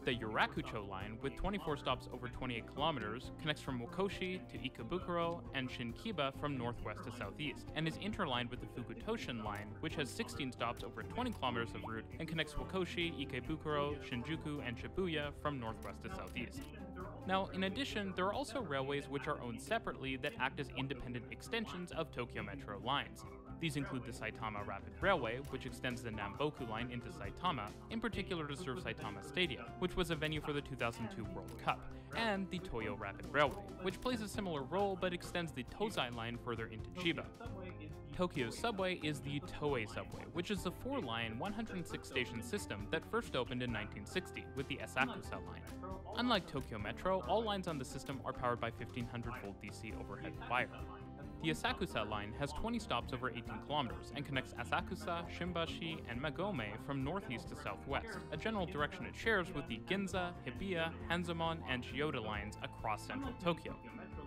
The Yurakucho line, with 24 stops over 28 kilometers, connects from Wakoshi to Ikebukuro and Shinkiba from northwest to southeast, and is interlined with the Fukutoshin line, which has 16 stops over 20 kilometers of route and connects Wakoshi, Ikebukuro, Shinjuku, and Shibuya from northwest to southeast. Now, in addition, there are also railways which are owned separately that act as independent extensions of Tokyo Metro lines. These include the Saitama Rapid Railway, which extends the Namboku line into Saitama, in particular to serve Saitama Stadium, which was a venue for the 2002 World Cup, and the Toyo Rapid Railway, which plays a similar role but extends the Tozai line further into Chiba. Tokyo's subway is the Toei subway, which is a 4-line, 106-station system that first opened in 1960 with the Asakusa line. Unlike Tokyo Metro, all lines on the system are powered by 1500-volt DC overhead wire. The Asakusa line has 20 stops over 18 kilometers and connects Asakusa, Shimbashi, and Magome from northeast to southwest, a general direction it shares with the Ginza, Hibiya, Hanzomon, and Chiyoda lines across central Tokyo.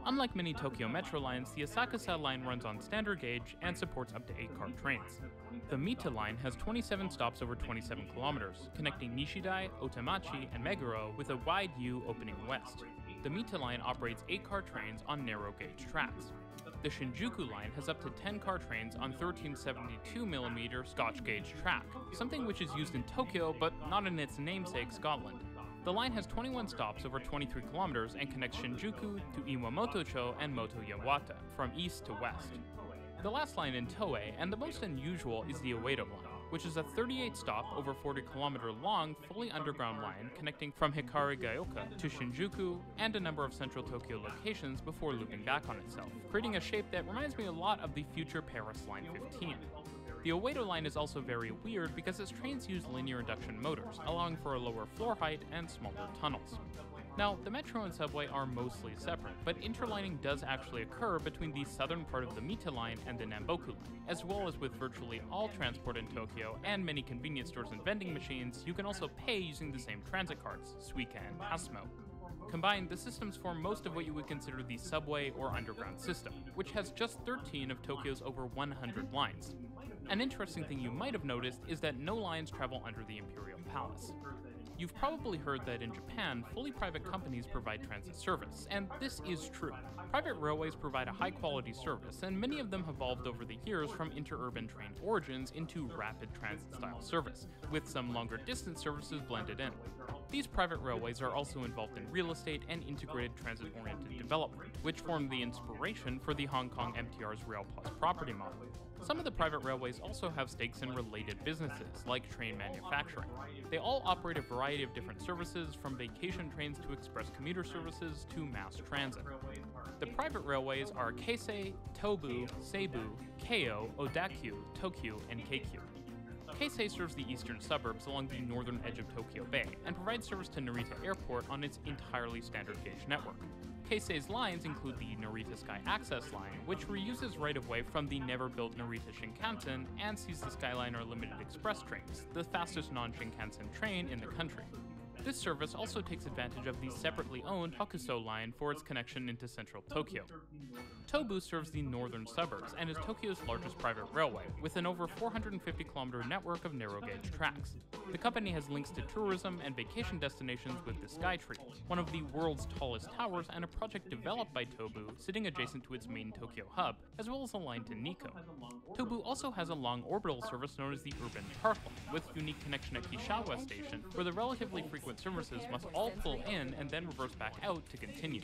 Unlike many Tokyo Metro lines, the Asakusa line runs on standard gauge and supports up to 8-car trains. The Mita line has 27 stops over 27 kilometers, connecting Nishidai, Otemachi, and Meguro with a wide U opening west. The Mita line operates 8-car trains on narrow gauge tracks. The Shinjuku line has up to 10-car trains on 1372mm Scotch gauge track, something which is used in Tokyo but not in its namesake Scotland. The line has 21 stops over 23 kilometers and connects Shinjuku to Iwamoto-cho and Moto-Yawata from east to west. The last line in Toei, and the most unusual, is the Uedo line, which is a 38-stop, over 40-kilometer long, fully underground line connecting from Hikari-gaoka to Shinjuku and a number of central Tokyo locations before looping back on itself, creating a shape that reminds me a lot of the future Paris Line 15. The Uedo line is also very weird because its trains use linear induction motors, allowing for a lower floor height and smaller tunnels. Now, the metro and subway are mostly separate, but interlining does actually occur between the southern part of the Mita line and the Namboku line, as well as with virtually all transport in Tokyo and many convenience stores and vending machines. You can also pay using the same transit cards, Suica and Pasmo. Combined, the systems form most of what you would consider the subway or underground system, which has just 13 of Tokyo's over 100 lines. An interesting thing you might have noticed is that no lines travel under the Imperial Palace. You've probably heard that in Japan, fully private companies provide transit service, and this is true. Private railways provide a high-quality service, and many of them have evolved over the years from interurban train origins into rapid transit-style service, with some longer-distance services blended in. These private railways are also involved in real estate and integrated transit-oriented development, which formed the inspiration for the Hong Kong MTR's Rail Plus property model. Some of the private railways also have stakes in related businesses, like train manufacturing. They all operate a variety of different services, from vacation trains to express commuter services to mass transit. The private railways are Keisei, Tobu, Seibu, Keio, Odakyu, Tokyu, and Keikyu. Keisei serves the eastern suburbs along the northern edge of Tokyo Bay and provides service to Narita Airport on its entirely standard gauge network. Keisei's lines include the Narita Sky Access Line, which reuses right-of-way from the never-built Narita Shinkansen and sees the Skyliner Limited Express trains, the fastest non-Shinkansen train in the country. This service also takes advantage of the separately owned Hokuso line for its connection into central Tokyo. Tobu serves the northern suburbs and is Tokyo's largest private railway, with an over 450-kilometer network of narrow-gauge tracks. The company has links to tourism and vacation destinations with the Skytree, one of the world's tallest towers and a project developed by Tobu sitting adjacent to its main Tokyo hub, as well as a line to Nikko. Tobu also has a long orbital service known as the Urban Park Line, with unique connection at Kishiwa Station, where the relatively frequent services must all pull in and then reverse back out to continue.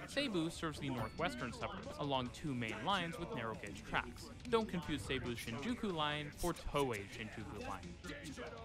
Seibu serves the northwestern suburbs along two main lines with narrow-gauge tracks. Don't confuse Seibu's Shinjuku line for Toei's Shinjuku line.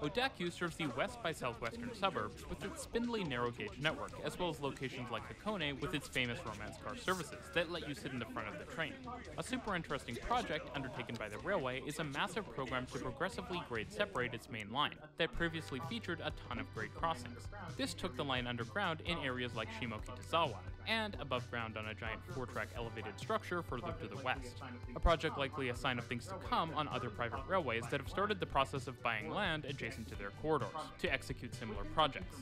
Odakyu serves the west by southwestern suburbs with its spindly narrow-gauge network, as well as locations like Hakone with its famous romance car services that let you sit in the front of the train. A super interesting project undertaken by the railway is a massive program to progressively grade separate its main line that previously featured a ton of grade crossings. This took the line underground in areas like Shimoki to Zawa, and above ground on a giant 4-track elevated structure further to the west. A project likely a sign of things to come on other private railways that have started the process of buying land adjacent to their corridors to execute similar projects.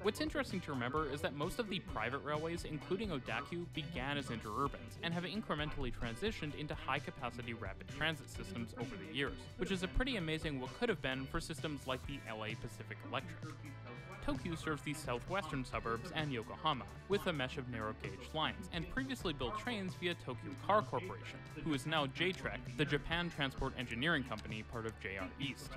What's interesting to remember is that most of the private railways, including Odakyu, began as interurbans and have incrementally transitioned into high-capacity rapid transit systems over the years, which is a pretty amazing what could have been for systems like the LA Pacific Electric. Tokyu serves the southwestern suburbs and Yokohama, with a mesh of narrow-gauge lines, and previously built trains via Tokyo Car Corporation, who is now J-Trek, the Japan Transport Engineering Company, part of JR East.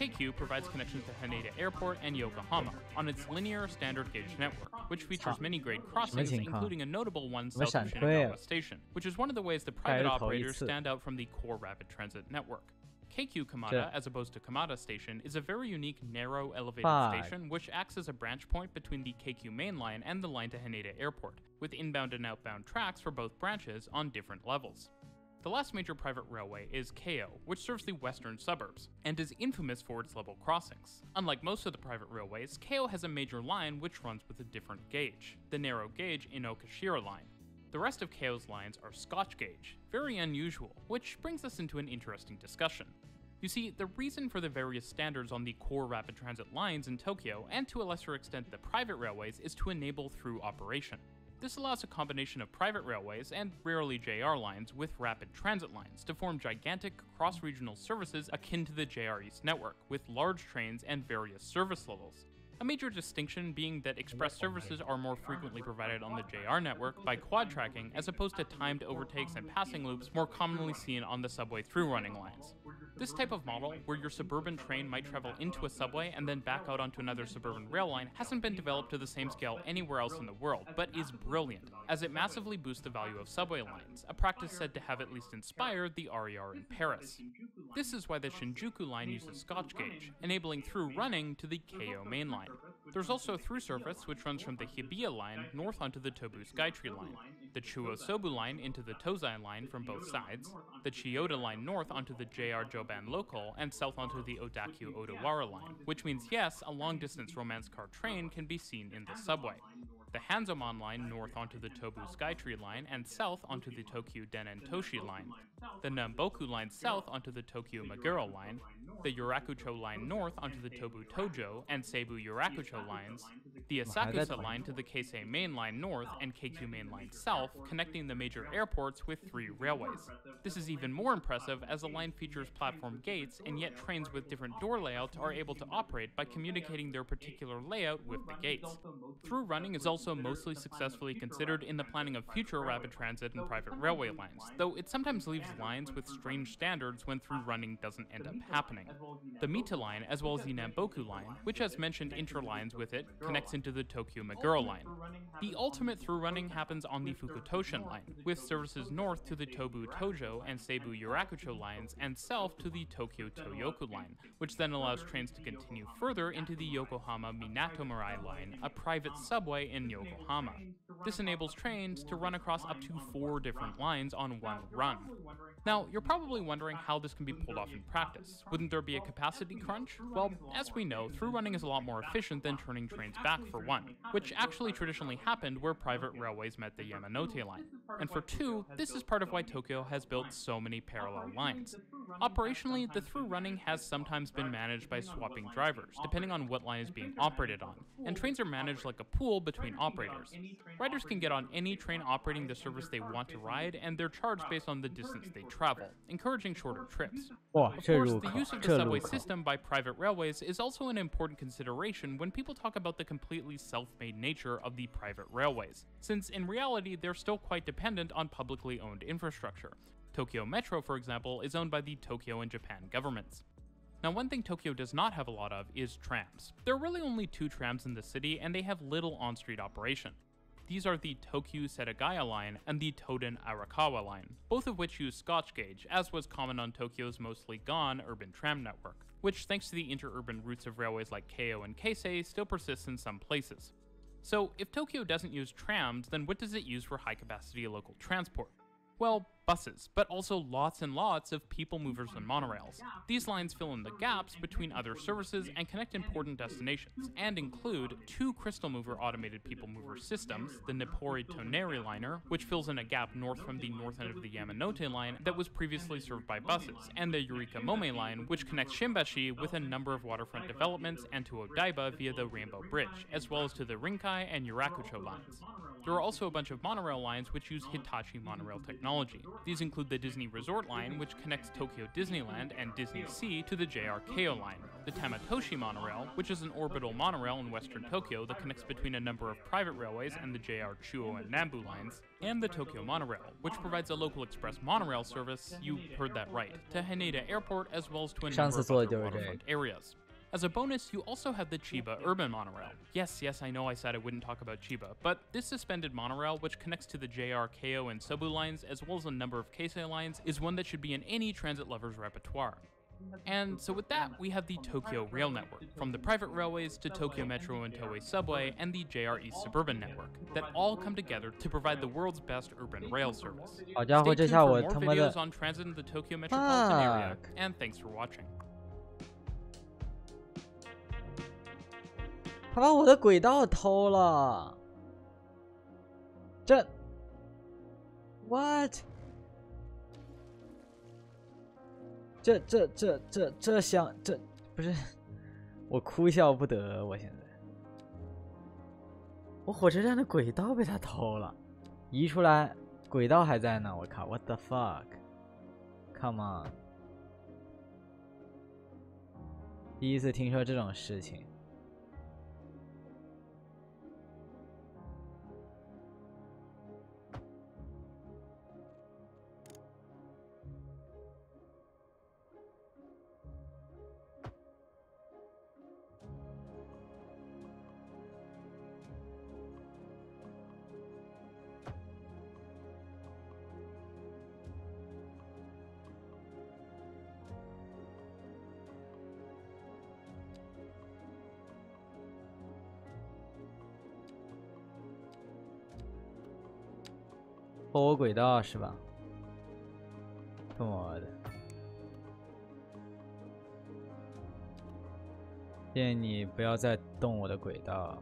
KQ provides connections to Haneda Airport and Yokohama on its linear standard gauge network, which features many grade crossings, including a notable one south of Shinagawa Station, which is one of the ways the private operators stand out from the core rapid transit network. KQ Kamada, as opposed to Kamada Station, is a very unique narrow elevated station which acts as a branch point between the KQ main line and the line to Haneda Airport, with inbound and outbound tracks for both branches on different levels. The last major private railway is Keio, which serves the western suburbs, and is infamous for its level crossings. Unlike most of the private railways, Keio has a major line which runs with a different gauge, the narrow gauge Inokashira line. The rest of Keio's lines are Scotch gauge, very unusual, which brings us into an interesting discussion. You see, the reason for the various standards on the core rapid transit lines in Tokyo, and to a lesser extent the private railways, is to enable through operation. This allows a combination of private railways, and rarely JR lines, with rapid transit lines to form gigantic cross-regional services akin to the JR East network, with large trains and various service levels. A major distinction being that express services are more frequently provided on the JR network by quad tracking as opposed to timed overtakes and passing loops more commonly seen on the subway through running lines. This type of model, where your suburban train might travel into a subway and then back out onto another suburban rail line, hasn't been developed to the same scale anywhere else in the world, but is brilliant, as it massively boosts the value of subway lines, a practice said to have at least inspired the RER in Paris. This is why the Shinjuku line uses Scotch gauge, enabling through running to the Keio main line. There's also a through service which runs from the Hibiya line north onto the Tobu Skytree line, the Chuo-Sobu line into the Tozai line from both sides, the Chiyoda line north onto the JR Joban Local, and south onto the Odakyu Odawara line, which means yes, a long-distance romance car train can be seen in the subway. The Hanzomon line north onto the Tobu Skytree line and south onto the Tokyu Denen Toshi line, the Namboku line south onto the Tokyo Meguro line, the Yurakucho line north onto the Tobu Tojo and Seibu Yurakucho lines, the Asakusa line to the Keisei Main Line north and Keikyu Main Line south, connecting the major airports with 3 railways. This is even more impressive as the line features platform gates, and yet trains with different door layouts are able to operate by communicating their particular layout with the gates. Through running is also mostly successfully considered in the planning of future rapid transit and private railway lines, though it sometimes leaves lines with strange standards when through running doesn't end up happening. The Mita line, as well as the Namboku line, which as mentioned interlines with it, connects into the Tokyo Meguro line. The ultimate through running happens on the Fukutoshin line, with services north to the Tobu Tojo and Seibu Yurakucho lines and south to the Tokyo Toyoku line, which then allows trains to continue further into the Yokohama Minatomarai line, a private subway in Yokohama. This enables trains to run across up to 4 different lines on one run. Now, you're probably wondering how this can be pulled off in practice. Wouldn't there be a capacity crunch? Well, as we know, through running is a lot more efficient than turning trains back for 1, which actually traditionally happened where private railways met the Yamanote line. And for 2, this is part of why Tokyo has built so many parallel lines. Operationally, the through running has sometimes been managed by swapping drivers, depending on what line is being operated on, and trains are managed like a pool between operators. Riders can get on any train operating the service they want to ride, and they're charged based on the distance they travel, encouraging shorter trips. Of course, the use of the subway system by private railways is also an important consideration when people talk about the completely self-made nature of the private railways, since in reality they're still quite dependent on publicly owned infrastructure. Tokyo Metro, for example, is owned by the Tokyo and Japan governments. Now, one thing Tokyo does not have a lot of is trams. There are really only 2 trams in the city, and they have little on-street operation. These are the Tokyu Setagaya line and the Toden Arakawa line, both of which use Scotch gauge, as was common on Tokyo's mostly gone urban tram network, which, thanks to the interurban routes of railways like Keio and Keisei, still persists in some places. So, if Tokyo doesn't use trams, then what does it use for high-capacity local transport? Well, buses, but also lots and lots of people movers and monorails. These lines fill in the gaps between other services and connect important destinations, and include 2 Crystal Mover automated people mover systems, the Nippori Toneri liner, which fills in a gap north from the north end of the Yamanote line that was previously served by buses, and the Eureka Mome line, which connects Shimbashi with a number of waterfront developments and to Odaiba via the Rainbow Bridge, as well as to the Rinkai and Yurakucho lines. There are also a bunch of monorail lines which use Hitachi monorail technology. These include the Disney Resort line, which connects Tokyo Disneyland and Disney Sea to the JR Keio line, the Tamatoshi monorail, which is an orbital monorail in western Tokyo that connects between a number of private railways and the JR Chuo and Nambu lines, and the Tokyo Monorail, which provides a local express monorail service, you heard that right, to Haneda Airport as well as to a number of other waterfront areas. As a bonus, you also have the Chiba Urban Monorail. Yes, I know I said I wouldn't talk about Chiba, but this suspended monorail, which connects to the JR Keio and Sobu lines, as well as a number of Keisei lines, is one that should be in any transit lover's repertoire. And so with that, we have the Tokyo Rail Network, from the private railways to Tokyo Metro and Toei Subway and the JR East Suburban Network, that all come together to provide the world's best urban rail service. Stay tuned for more videos on transit in the Tokyo metropolitan area, and thanks for watching. 他把我的轨道偷了，这 ，what？ 这不是，我哭笑不得，我现在，我火车站的轨道被他偷了，移出来，轨道还在呢，我靠 ，what the fuck？Come on， 第一次听说这种事情。偷我轨道是吧？他妈的！建议你不要再动我的轨道。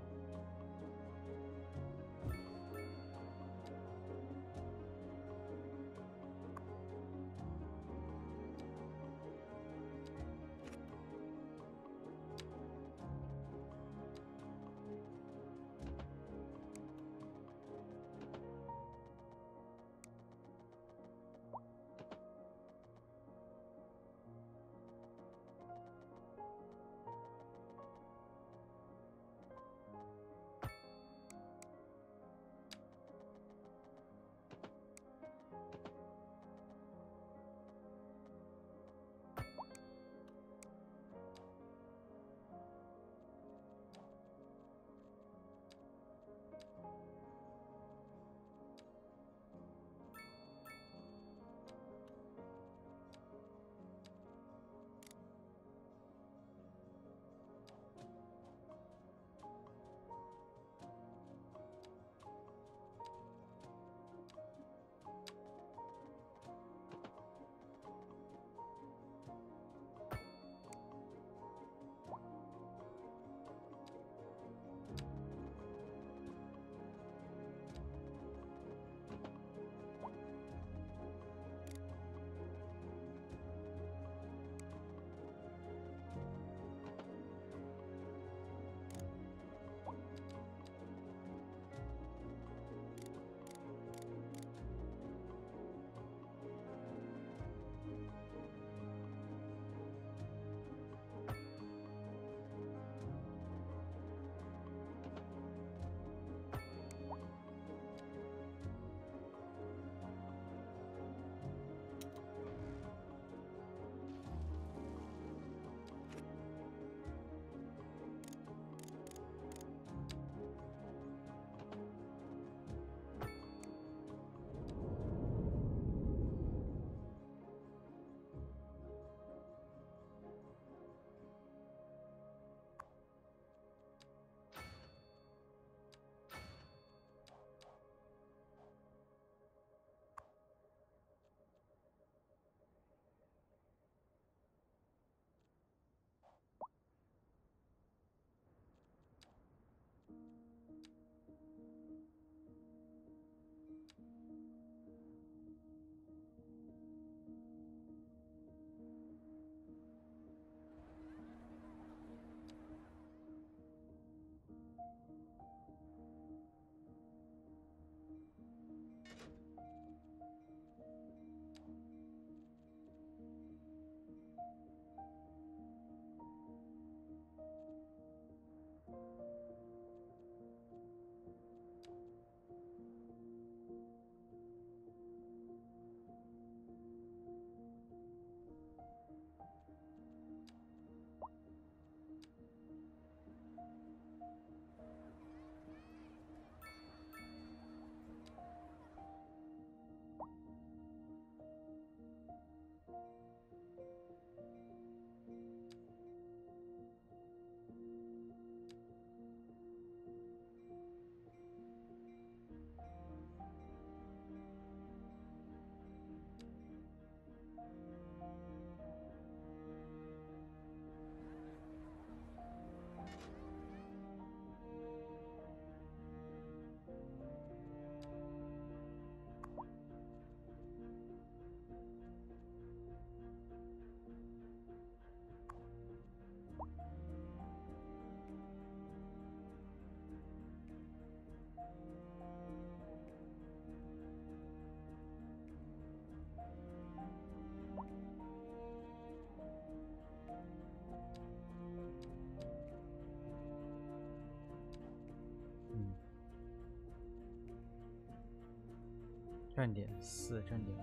站点4，站点5。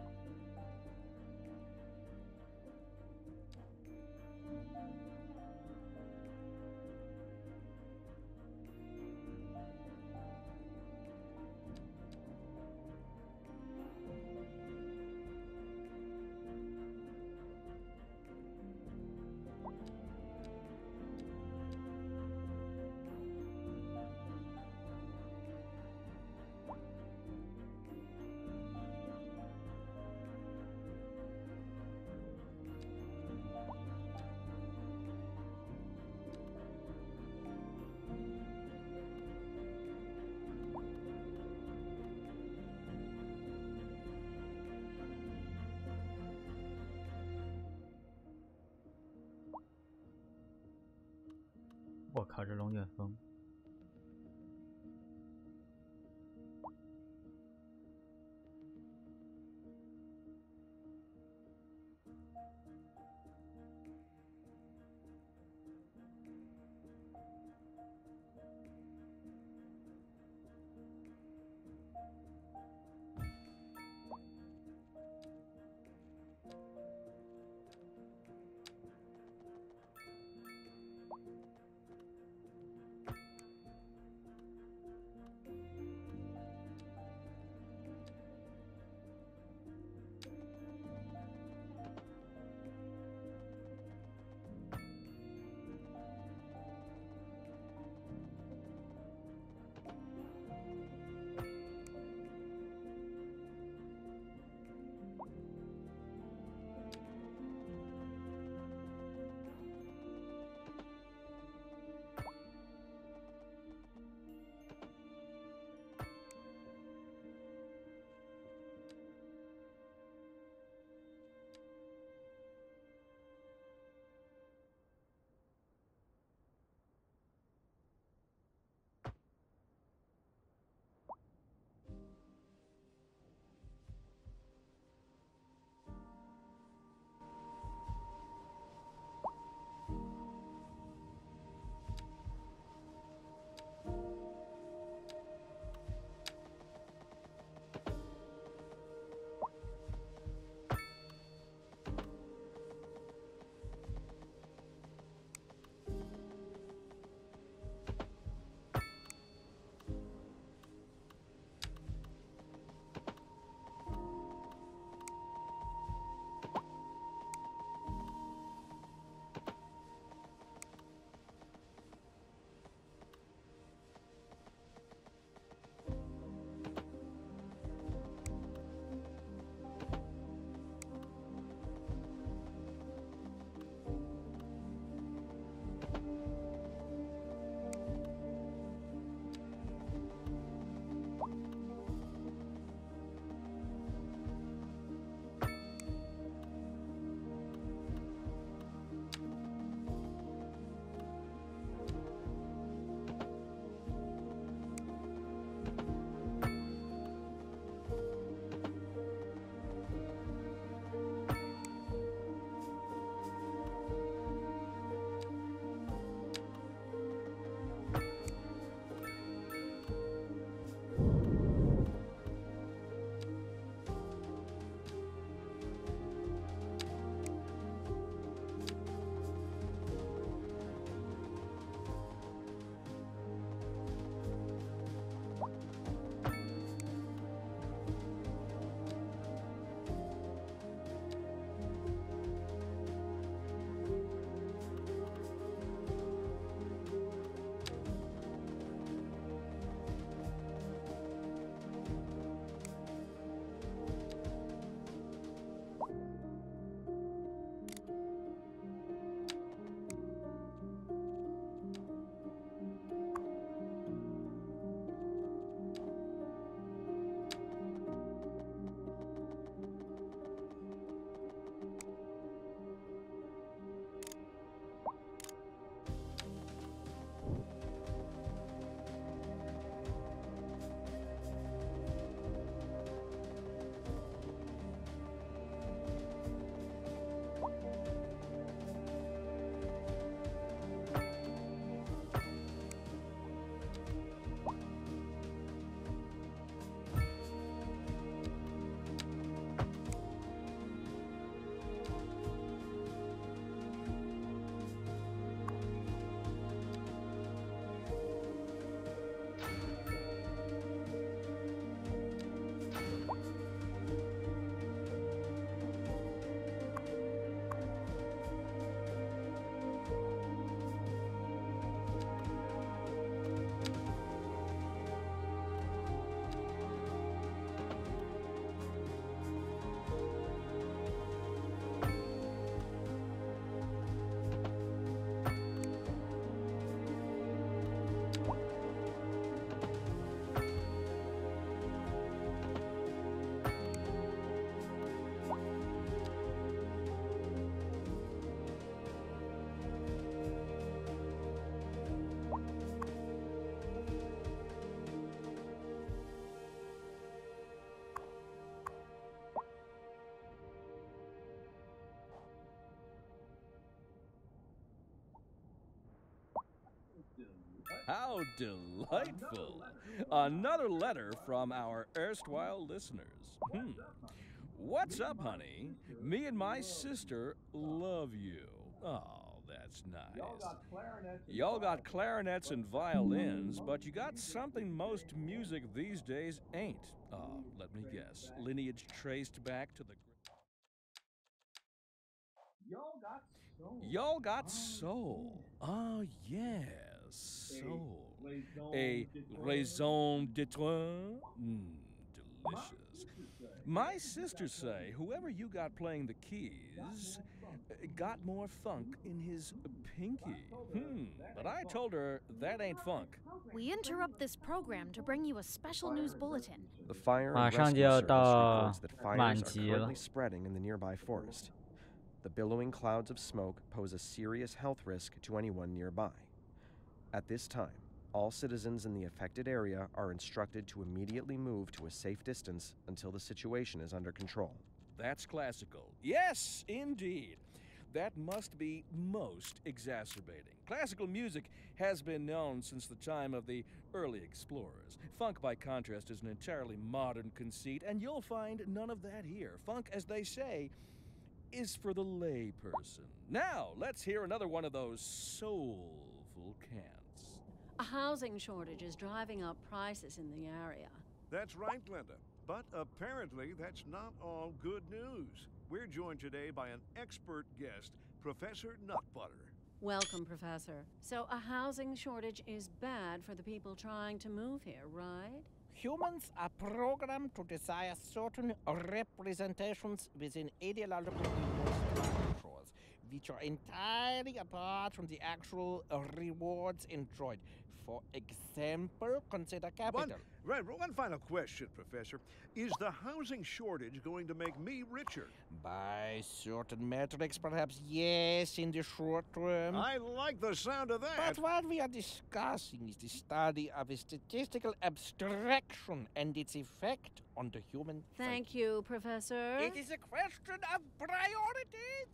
我靠，这龙卷风！ How delightful. Another letter from our erstwhile listeners. What's up, honey? Me and my sister love you. Oh, that's nice. Y'all got clarinets and violins, but you got something most music these days ain't. Let me guess. Lineage traced back to the... Y'all got soul. Ah, yes, soul. A raison d'etre? Delicious. My sisters say whoever you got playing the keys got more funk in his pinky. But I told her that ain't funk. We interrupt this program to bring you a special news bulletin. The fire and rescue service reports that fires are currently spreading in the nearby forest. The billowing clouds of smoke pose a serious health risk to anyone nearby. At this time, all citizens in the affected area are instructed to immediately move to a safe distance until the situation is under control. That's classical. Yes, indeed. That must be most exacerbating. Classical music has been known since the time of the early explorers. Funk, by contrast, is an entirely modern conceit, and you'll find none of that here. Funk, as they say, is for the lay person. Now, let's hear another one of those soulful cants. A housing shortage is driving up prices in the area. That's right, Glenda. But apparently that's not all good news. We're joined today by an expert guest, Professor Nutbutter. Welcome, Professor. So a housing shortage is bad for the people trying to move here, right? Humans are programmed to desire certain representations within ideological structures, which are entirely apart from the actual rewards enjoyed. For example, consider capital. One final question, Professor. Is the housing shortage going to make me richer? By certain metrics, perhaps yes, in the short term. I like the sound of that. But what we are discussing is the study of a statistical abstraction and its effect on the human Thank you, Professor. It is a question of priorities.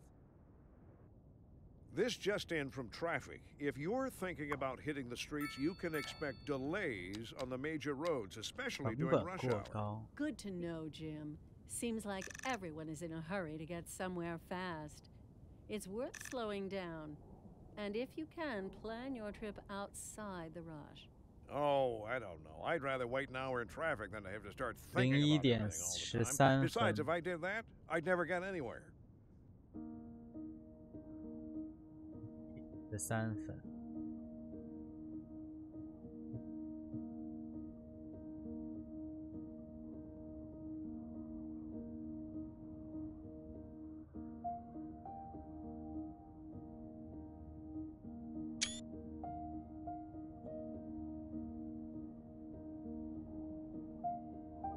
This just in from traffic. If you're thinking about hitting the streets, you can expect delays on the major roads, especially during rush hour. Good to know, Jim. Seems like everyone is in a hurry to get somewhere fast. It's worth slowing down. And if you can, plan your trip outside the rush. Oh, I don't know. I'd rather wait an hour in traffic than to have to start thinking about everything all the time. Besides, if I did that, I'd never get anywhere. 13分。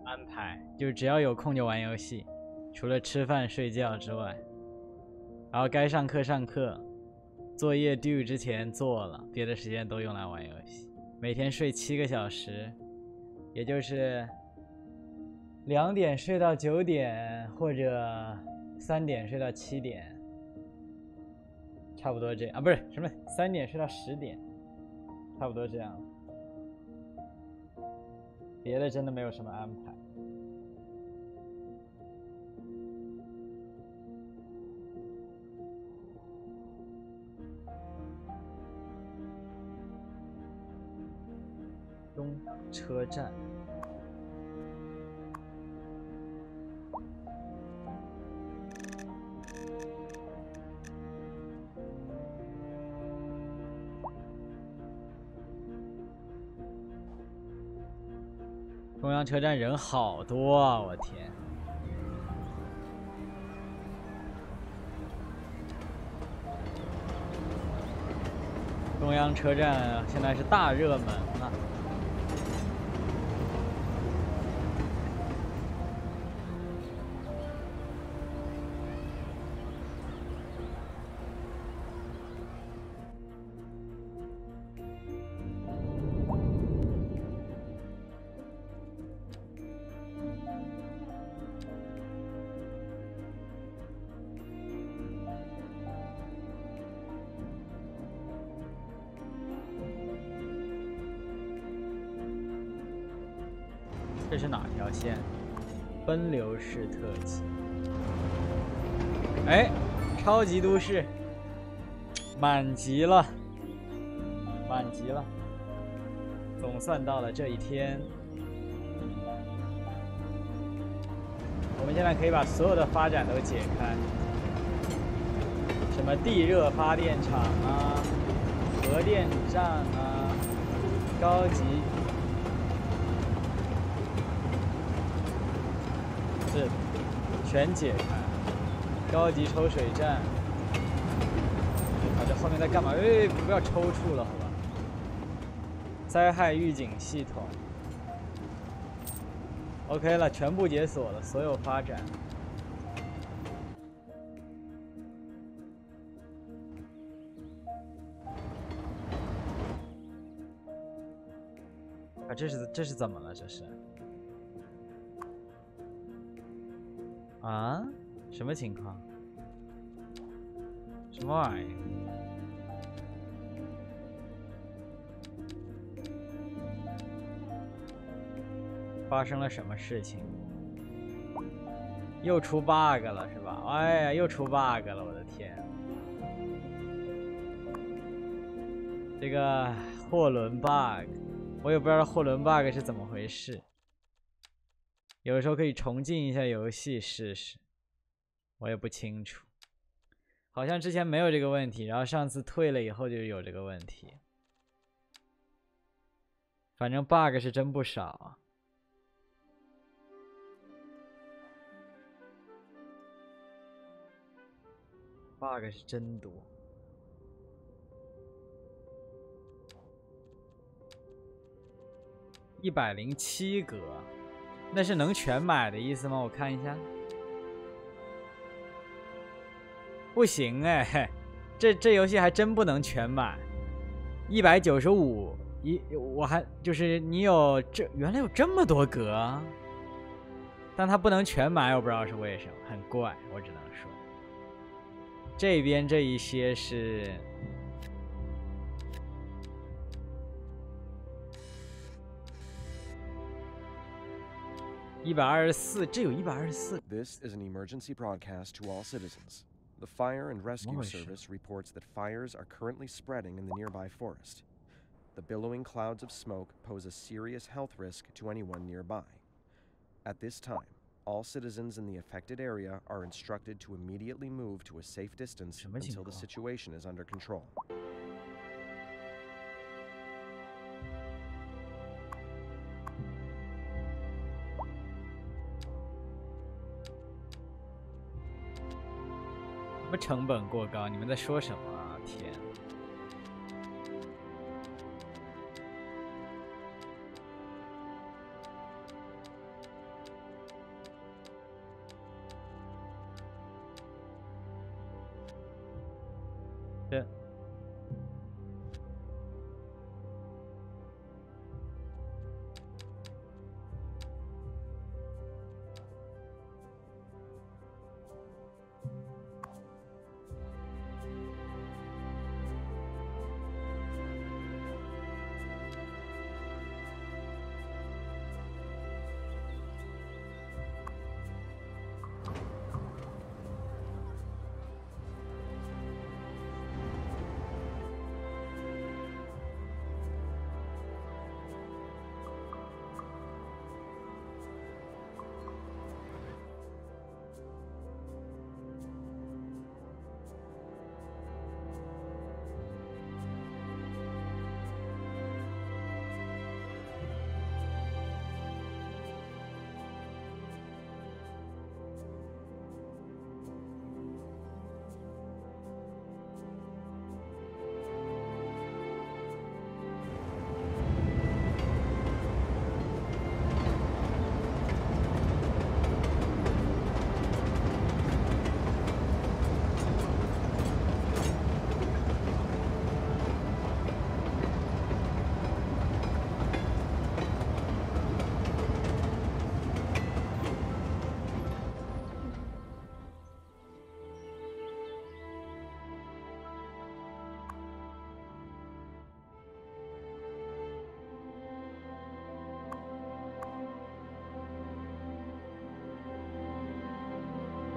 安排就只要有空就玩游戏，除了吃饭睡觉之外，然后该上课上课。 作业 due 之前做了，别的时间都用来玩游戏。每天睡7个小时，也就是2点睡到9点，或者3点睡到7点，差不多这样啊，不是什么3点睡到10点，差不多这样。别的真的没有什么安排。 东车站，中央车站人好多啊！我天，中央车站现在是大热门了。这是哪条线？奔流式特技。哎，超级都市满级了，满级了，总算到了这一天。我们现在可以把所有的发展都解开，什么地热发电厂啊、核电站啊、高级。 是，全解开，高级抽水站。啊，这后面在干嘛？哎，不要抽搐了，好吧？灾害预警系统。OK 了，全部解锁了，所有发展。啊，这是怎么了？这是？ 啊？什么情况？什么玩意？发生了什么事情？又出 bug 了是吧？哎呀，又出 bug 了！我的天！这个货轮 bug， 我也不知道货轮 bug 是怎么回事。 有的时候可以重进一下游戏试试，我也不清楚，好像之前没有这个问题，然后上次退了以后就有这个问题。反正 bug 是真不少啊。bug 是真多。107格。 那是能全买的意思吗？我看一下，不行哎，这游戏还真不能全买。195，我还就是你有原来有这么多格啊，但它不能全买，我不知道是为什么，很怪，我只能说。这边这一些是。 124，这有124。 This is an emergency broadcast to all citizens. The Fire and Rescue Service reports that fires are currently spreading in the nearby forest. The billowing clouds of smoke pose a serious health risk to anyone nearby. At this time, all citizens in the affected area are instructed to immediately move to a safe distance until the situation is under control. 什么成本过高？你们在说什么啊？天！这。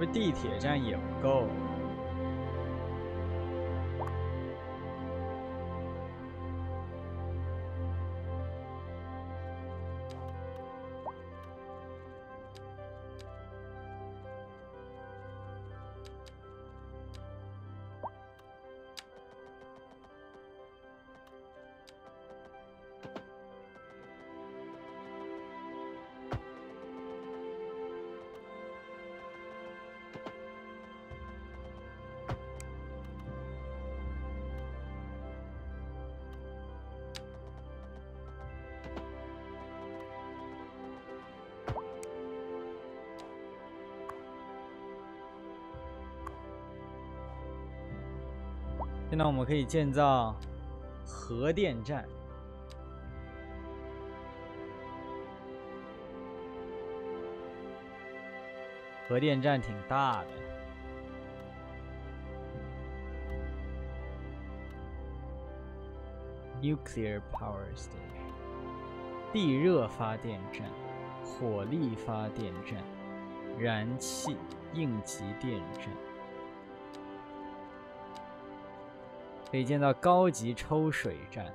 不是地铁站也不够。现在我们可以建造核电站。核电站挺大的。Nuclear power station， 地热发电站、火力发电站、燃气应急电站。可以建造高级抽水站。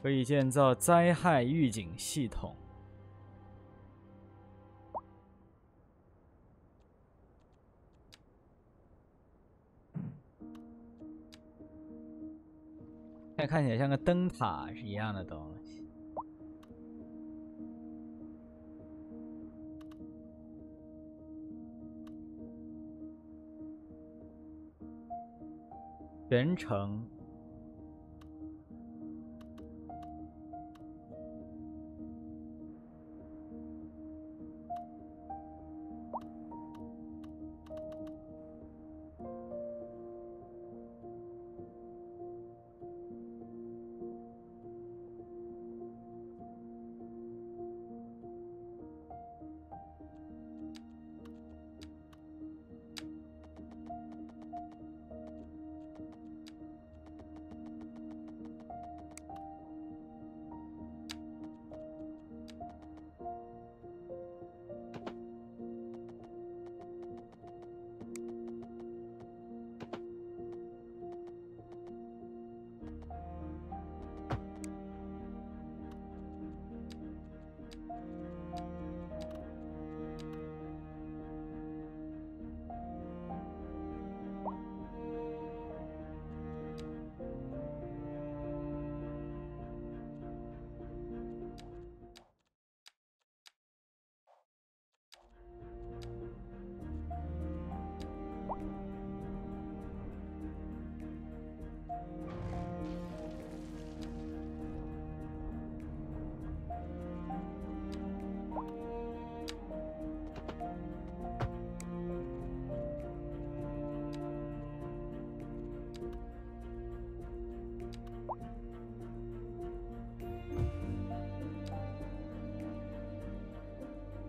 可以建造灾害预警系统。看起来像个灯塔是一样的东西。全程。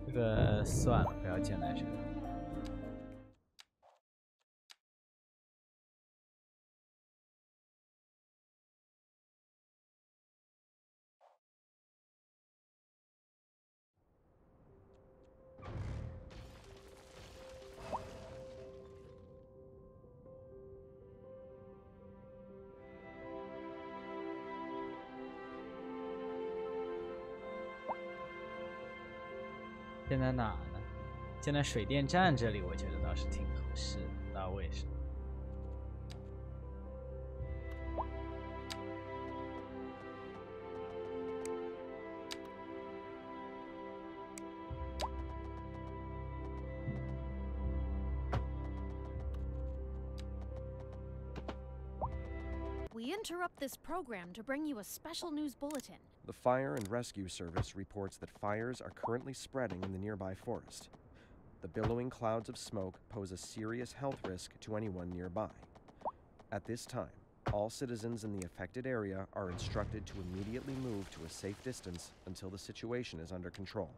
这个算了，不要建在这个。建在哪呢？建在水电站这里，我觉得倒是挺合适的，不知道为什么。We interrupt this program to bring you a special news bulletin. The Fire and Rescue Service reports that fires are currently spreading in the nearby forest. The billowing clouds of smoke pose a serious health risk to anyone nearby. At this time, all citizens in the affected area are instructed to immediately move to a safe distance until the situation is under control.